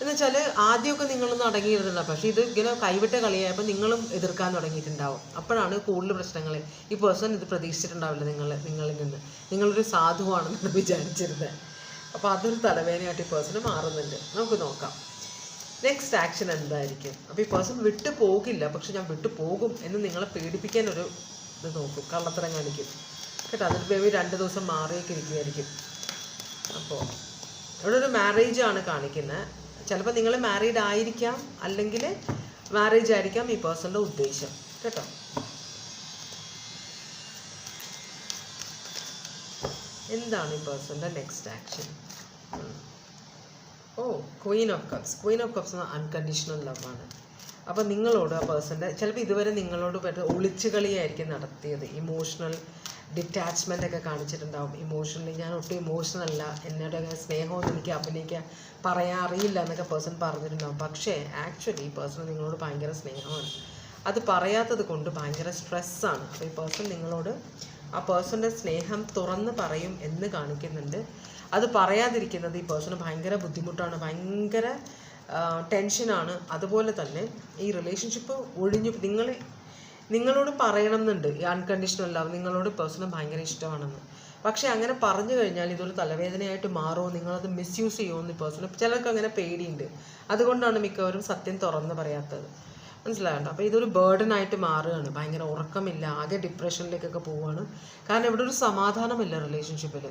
എന്ന് വെച്ചാൽ ആദ്യമൊക്കെ നിങ്ങളൊന്നും അടങ്ങിയിരുന്നില്ല. പക്ഷേ ഇത് ഇങ്ങനെ കൈവിട്ട കളിയായപ്പോൾ നിങ്ങളും എതിർക്കാൻ തുടങ്ങിയിട്ടുണ്ടാവും. അപ്പോഴാണ് കൂടുതൽ പ്രശ്നങ്ങൾ. ഈ പേഴ്സൺ ഇത് പ്രതീക്ഷിച്ചിട്ടുണ്ടാവില്ല നിങ്ങളിൽ നിന്ന്. നിങ്ങളൊരു സാധുവാണെന്നാണ് വിചാരിച്ചിരുന്നത്. അപ്പോൾ അതൊരു തലവേദനയായിട്ട് ഈ പേഴ്സൺ മാറുന്നുണ്ട്. നമുക്ക് നോക്കാം നെക്സ്റ്റ് ആക്ഷൻ എന്തായിരിക്കും. അപ്പോൾ ഈ പേഴ്സൺ വിട്ടു പോകില്ല, പക്ഷെ ഞാൻ വിട്ടു പോകും എന്ന് നിങ്ങളെ പേടിപ്പിക്കാൻ ഒരു ഇത് നോക്കും, കള്ളത്തരം കാണിക്കും കേട്ടോ. അതിന് ബേബി 2 ദിവസം മാറിയൊക്കെ ഇരിക്കുമായിരിക്കും. അപ്പോൾ ഇവിടെ ഒരു മാരേജ് ആണ് കാണിക്കുന്നത്. ചിലപ്പോൾ നിങ്ങൾ മാരീഡ് ആയിരിക്കാം, അല്ലെങ്കിൽ മാരേജ് ആയിരിക്കാം ഈ പേഴ്സൻ്റെ ഉദ്ദേശം കേട്ടോ. എന്താണ് ഈ പേഴ്സൻ്റെ next action? Queen of cups unconditional love ആണ്. അപ്പോൾ നിങ്ങളോട് ആ പേഴ്സൻ്റെ ചിലപ്പോൾ ഇതുവരെ നിങ്ങളോട് ഒളിച്ചു കളിയായിരിക്കും നടത്തിയത്. ഇമോഷണൽ ഡിറ്റാച്ച്മെൻ്റ് ഒക്കെ കാണിച്ചിട്ടുണ്ടാവും. ഇമോഷണലി ഞാൻ ഒട്ടും ഇമോഷണൽ അല്ല, എന്നോട് സ്നേഹമൊന്നും എനിക്ക് അഭിനയിക്കാൻ പറയാൻ അറിയില്ല എന്നൊക്കെ പേഴ്സൺ പറഞ്ഞിട്ടുണ്ടാവും. പക്ഷേ ആക്ച്വലി ഈ പേഴ്സൺ നിങ്ങളോട് ഭയങ്കര സ്നേഹമാണ്. അത് പറയാത്തത് കൊണ്ട് ഭയങ്കര സ്ട്രെസ്സാണ്. അപ്പോൾ ഈ പേഴ്സൺ നിങ്ങളോട് ആ പേഴ്സൻ്റെ സ്നേഹം തുറന്ന് പറയും എന്ന് കാണിക്കുന്നുണ്ട്. അത് പറയാതിരിക്കുന്നത് ഈ പേഴ്സണ് ഭയങ്കര ബുദ്ധിമുട്ടാണ്, ഭയങ്കര ടെൻഷനാണ്. അതുപോലെ തന്നെ ഈ റിലേഷൻഷിപ്പ് നിങ്ങളോട് പറയണം എന്നുണ്ട്, ഈ അൺകണ്ടീഷണൽ ലവ് നിങ്ങളോട് പേഴ്സണ് ഭയങ്കര ഇഷ്ടമാണെന്ന്. പക്ഷേ അങ്ങനെ പറഞ്ഞു കഴിഞ്ഞാൽ ഇതൊരു തലവേദനയായിട്ട് മാറുമോ, നിങ്ങളത് മിസ്യൂസ് ചെയ്യുമോ എന്ന് പേഴ്സണ് ചിലർക്ക് അങ്ങനെ പേടിയുണ്ട്. അതുകൊണ്ടാണ് മിക്കവരും സത്യം തുറന്ന് പറയാത്തത്. മനസ്സിലാകണ്ട? അപ്പോൾ ഇതൊരു ബേർഡനായിട്ട് മാറുകയാണ്. ഭയങ്കര ഉറക്കമില്ല, ആകെ ഡിപ്രഷനിലേക്കൊക്കെ പോവുകയാണ്. കാരണം ഇവിടെ ഒരു സമാധാനമില്ല റിലേഷൻഷിപ്പിൽ.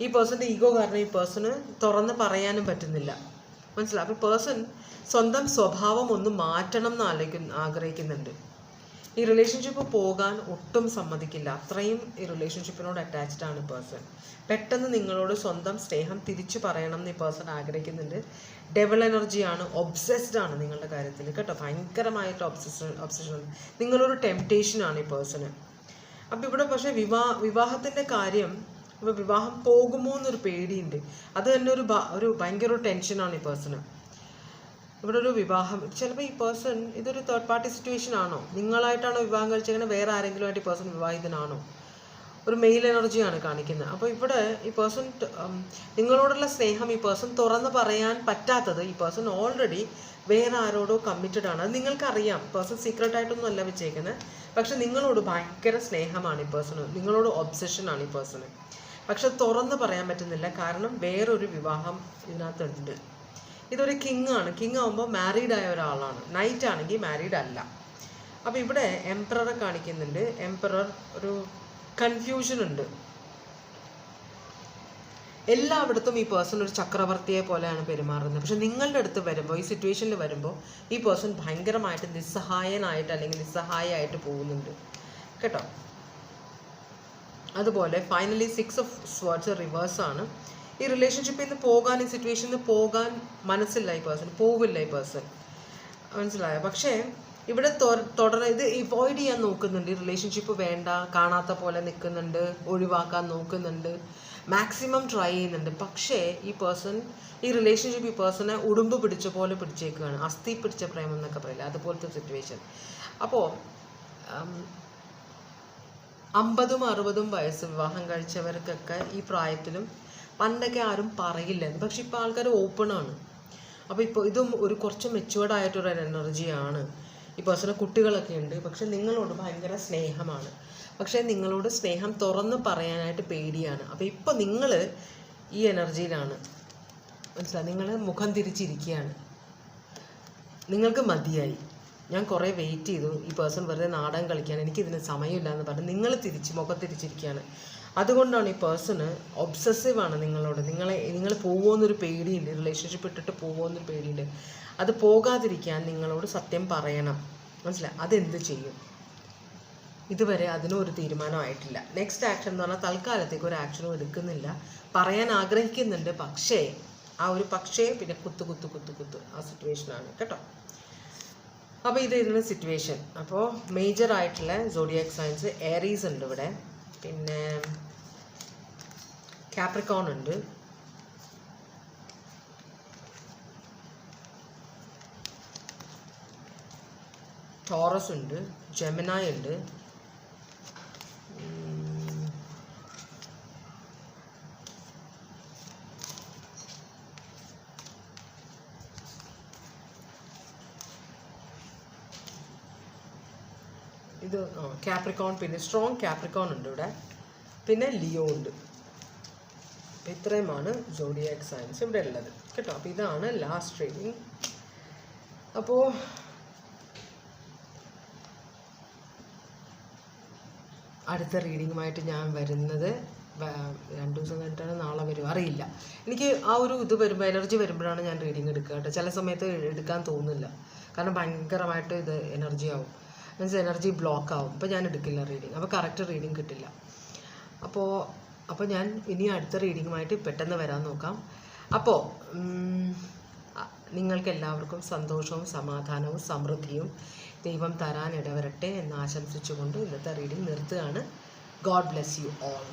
ഈ പേഴ്സൻ്റെ ഈഗോ കാരണം ഈ പേഴ്സണ് തുറന്ന് പറയാനും പറ്റുന്നില്ല. മനസ്സിലാവും? അപ്പോൾ പേഴ്സൺ സ്വന്തം സ്വഭാവം ഒന്ന് മാറ്റണം എന്ന് ആഗ്രഹിക്കുന്നുണ്ട്. ഈ റിലേഷൻഷിപ്പ് പോകാൻ ഒട്ടും സമ്മതിക്കില്ല. അത്രയും ഈ റിലേഷൻഷിപ്പിനോട് അറ്റാച്ച്ഡ് ആണ് പേഴ്സൺ. പെട്ടെന്ന് നിങ്ങളോട് സ്വന്തം സ്നേഹം തിരിച്ചു പറയണം എന്ന് ഈ പേഴ്സൺ ആഗ്രഹിക്കുന്നുണ്ട്. ഡെവൽ എനർജിയാണ്, ഒബ്സെസ്ഡ് ആണ് നിങ്ങളുടെ കാര്യത്തിൽ കേട്ടോ. ഭയങ്കരമായിട്ട് ഒബ്സഷൻ, നിങ്ങളൊരു ടെംപ്റ്റേഷനാണ് ഈ പേഴ്സണ്. അപ്പോൾ ഇവിടെ പക്ഷേ വിവാഹത്തിൻ്റെ കാര്യം, ഇപ്പോൾ വിവാഹം പോകുമോ എന്നൊരു പേടിയുണ്ട്. അത് തന്നെ ഒരു ഭയങ്കര ടെൻഷനാണ് ഈ പേഴ്സണ്. ഇവിടെ ഒരു വിവാഹം ചിലപ്പോൾ ഈ പേഴ്സൺ ഇതൊരു തേർഡ് പാർട്ടി സിറ്റുവേഷൻ ആണോ, നിങ്ങളായിട്ടാണോ വിവാഹം കഴിച്ചങ്ങനെ, വേറെ ആരെങ്കിലും ആയിട്ട് ഈ പേഴ്സൺ വിവാഹിതനാണോ, ഒരു മെയിൽ എനർജിയാണ് കാണിക്കുന്നത്. അപ്പോൾ ഇവിടെ ഈ പേഴ്സൺ നിങ്ങളോടുള്ള സ്നേഹം ഈ പേഴ്സൺ തുറന്ന് പറയാൻ പറ്റാത്തത്, ഈ പേഴ്സൺ ഓൾറെഡി വേറെ ആരോടോ കമ്മിറ്റഡ് ആണ്. അത് നിങ്ങൾക്കറിയാം. പേഴ്സൺ സീക്രട്ടായിട്ടൊന്നും അല്ല വെച്ചേക്കുന്നത്. പക്ഷെ നിങ്ങളോട് ഭയങ്കര സ്നേഹമാണ് ഈ പേഴ്സണ്, നിങ്ങളോട് ഒബ്സഷനാണ് ഈ പേഴ്സണ്. പക്ഷെ തുറന്ന് പറയാൻ പറ്റുന്നില്ല, കാരണം വേറൊരു വിവാഹം ഇതിനകത്തുണ്ട്. ഇതൊരു കിങ് ആണ്. കിങ് ആകുമ്പോൾ മാരീഡ് ആയ ഒരാളാണ്. നൈറ്റ് ആണെങ്കിൽ മാരീഡ് അല്ല. അപ്പോൾ ഇവിടെ എംപററെ കാണിക്കുന്നുണ്ട്. എംപറർ ഒരു കൺഫ്യൂഷൻ ഉണ്ട്. എല്ലായിടത്തും ഈ പേഴ്സൺ ഒരു ചക്രവർത്തിയെ പോലെയാണ് പെരുമാറുന്നത്. പക്ഷെ നിങ്ങളുടെ അടുത്ത് വരുമ്പോൾ, ഈ സിറ്റുവേഷനിൽ വരുമ്പോൾ ഈ പേഴ്സൺ ഭയങ്കരമായിട്ട് നിസ്സഹായനായിട്ട് അല്ലെങ്കിൽ നിസ്സഹായമായിട്ട് പോകുന്നുണ്ട് കേട്ടോ. അതുപോലെ ഫൈനലി 6 ഓഫ് സ്വർഡ്സ് റിവേഴ്സാണ്. ഈ റിലേഷൻഷിപ്പിൽ നിന്ന് പോകാൻ, ഈ സിറ്റുവേഷനിൽ നിന്ന് പോകാൻ മനസ്സില്ല ഈ പേഴ്സൺ, പോവില്ല ഈ പേഴ്സൺ, മനസ്സിലായോ? പക്ഷേ ഇവിടെ ഇത് അവോയ്ഡ് ചെയ്യാൻ നോക്കുന്നുണ്ട്. ഈ റിലേഷൻഷിപ്പ് വേണ്ട, കാണാത്ത പോലെ നിൽക്കുന്നുണ്ട്, ഒഴിവാക്കാൻ നോക്കുന്നുണ്ട്, മാക്സിമം ട്രൈ ചെയ്യുന്നുണ്ട്. പക്ഷേ ഈ പേഴ്സൺ, ഈ റിലേഷൻഷിപ്പ് ഈ പേഴ്സണെ ഉടുമ്പ് പിടിച്ച പോലെ പിടിച്ചേക്കുകയാണ്. അസ്ഥി പിടിച്ച പ്രേമം എന്നൊക്കെ പറയില്ല, അതുപോലത്തെ സിറ്റുവേഷൻ. അപ്പോൾ 50-60 വയസ്സ് വിവാഹം കഴിച്ചവർക്കൊക്കെ ഈ പ്രായത്തിലും പണ്ടൊക്കെ ആരും പറയില്ലായിരുന്നു, പക്ഷെ ഇപ്പോൾ ആൾക്കാർ ഓപ്പണാണ്. അപ്പോൾ ഇപ്പോൾ ഇതും ഒരു കുറച്ച് മെച്യൂർഡ് ആയിട്ടൊരു എനർജിയാണ്. ഈ പേഴ്സണ് കുട്ടികളൊക്കെ ഉണ്ട്, പക്ഷെ നിങ്ങളോട് ഭയങ്കര സ്നേഹമാണ്. പക്ഷേ നിങ്ങളോട് സ്നേഹം തുറന്ന് പറയാനായിട്ട് പേടിയാണ്. അപ്പോൾ ഇപ്പോൾ നിങ്ങൾ ഈ എനർജിയിലാണ്, മനസ്സിലായി? നിങ്ങൾ മുഖം തിരിച്ചിരിക്കുകയാണ്, നിങ്ങൾക്ക് മതിയായി, ഞാൻ കുറേ വെയിറ്റ് ചെയ്തു, ഈ പേഴ്സൺ വെറുതെ നാടകം കളിക്കാൻ, എനിക്കിതിന് സമയമില്ല എന്ന് പറഞ്ഞ് നിങ്ങൾ മുഖം തിരിച്ചിരിക്കുകയാണ്. അതുകൊണ്ടാണ് ഈ പേഴ്സണ് ഒബ്സസീവാണ് നിങ്ങളോട്. നിങ്ങൾ പോകുമെന്നൊരു പേടിയുണ്ട്, റിലേഷൻഷിപ്പ് ഇട്ടിട്ട് പോകുമെന്നൊരു പേടിയുണ്ട്. അത് പോകാതിരിക്കാൻ നിങ്ങളോട് സത്യം പറയണം, മനസ്സിലായി? അതെന്ത് ചെയ്യും? ഇതുവരെ അതിനും ഒരു തീരുമാനമായിട്ടില്ല. നെക്സ്റ്റ് ആക്ഷൻ എന്ന് പറഞ്ഞാൽ തൽക്കാലത്തേക്ക് ഒരു ആക്ഷനും എടുക്കുന്നില്ല, പറയാൻ ആഗ്രഹിക്കുന്നുണ്ട്, പക്ഷേ ആ ഒരു പക്ഷേ പിന്നെ കുത്ത് ആ സിറ്റുവേഷനാണ് കേട്ടോ. അപ്പോൾ ഇതിൻ്റെ സിറ്റുവേഷൻ. അപ്പോൾ മേജർ ആയിട്ടുള്ള സോഡിയാക് സൈൻസ് ഏരീസ് ഉണ്ട് ഇവിടെ, പിന്നെ കാപ്രിക്കോൺ ഉണ്ട്, ടോറസ് ഉണ്ട്, ജെമിനായി ഉണ്ട്, ഇത് കാപ്രിക്കോൺ, പിന്നെ സ്ട്രോങ് കാപ്രിക്കോൺ ഉണ്ട് ഇവിടെ, പിന്നെ ലിയോ ഉണ്ട്. ഇത്രയുമാണ് സോഡിയാക് സൈൻസ് ഇവിടെ ഉള്ളത് കേട്ടോ. അപ്പോൾ ഇതാണ് ലാസ്റ്റ് റീഡിങ്. അപ്പോൾ അടുത്ത റീഡിങ്ങുമായിട്ട് ഞാൻ വരുന്നത് 2 ദിവസം കഴിഞ്ഞിട്ടാണ്, നാളെ വരും, അറിയില്ല. എനിക്ക് ആ ഒരു ഇത് വരുമ്പോൾ, എനർജി വരുമ്പോഴാണ് ഞാൻ റീഡിങ് എടുക്കുക കേട്ടോ. ചില സമയത്ത് എടുക്കാൻ തോന്നില്ല, കാരണം ഭയങ്കരമായിട്ട് ഇത് എനർജി ആവും, മീൻസ് എനർജി ബ്ലോക്ക് ആവും. അപ്പോൾ ഞാൻ എടുക്കില്ല റീഡിങ്, അപ്പോൾ കറക്റ്റ് റീഡിങ് കിട്ടില്ല. അപ്പോൾ ഞാൻ ഇനി അടുത്ത റീഡിങ്ങുമായിട്ട് പെട്ടെന്ന് വരാൻ നോക്കാം. അപ്പോൾ നിങ്ങൾക്ക് എല്ലാവർക്കും സന്തോഷവും സമാധാനവും സമൃദ്ധിയും ദൈവം തരാൻ ഇടവരട്ടെ എന്ന് ആശംസിച്ചുകൊണ്ട് ഇന്നത്തെ റീഡിങ് നിർത്തുകയാണ്. God bless you all.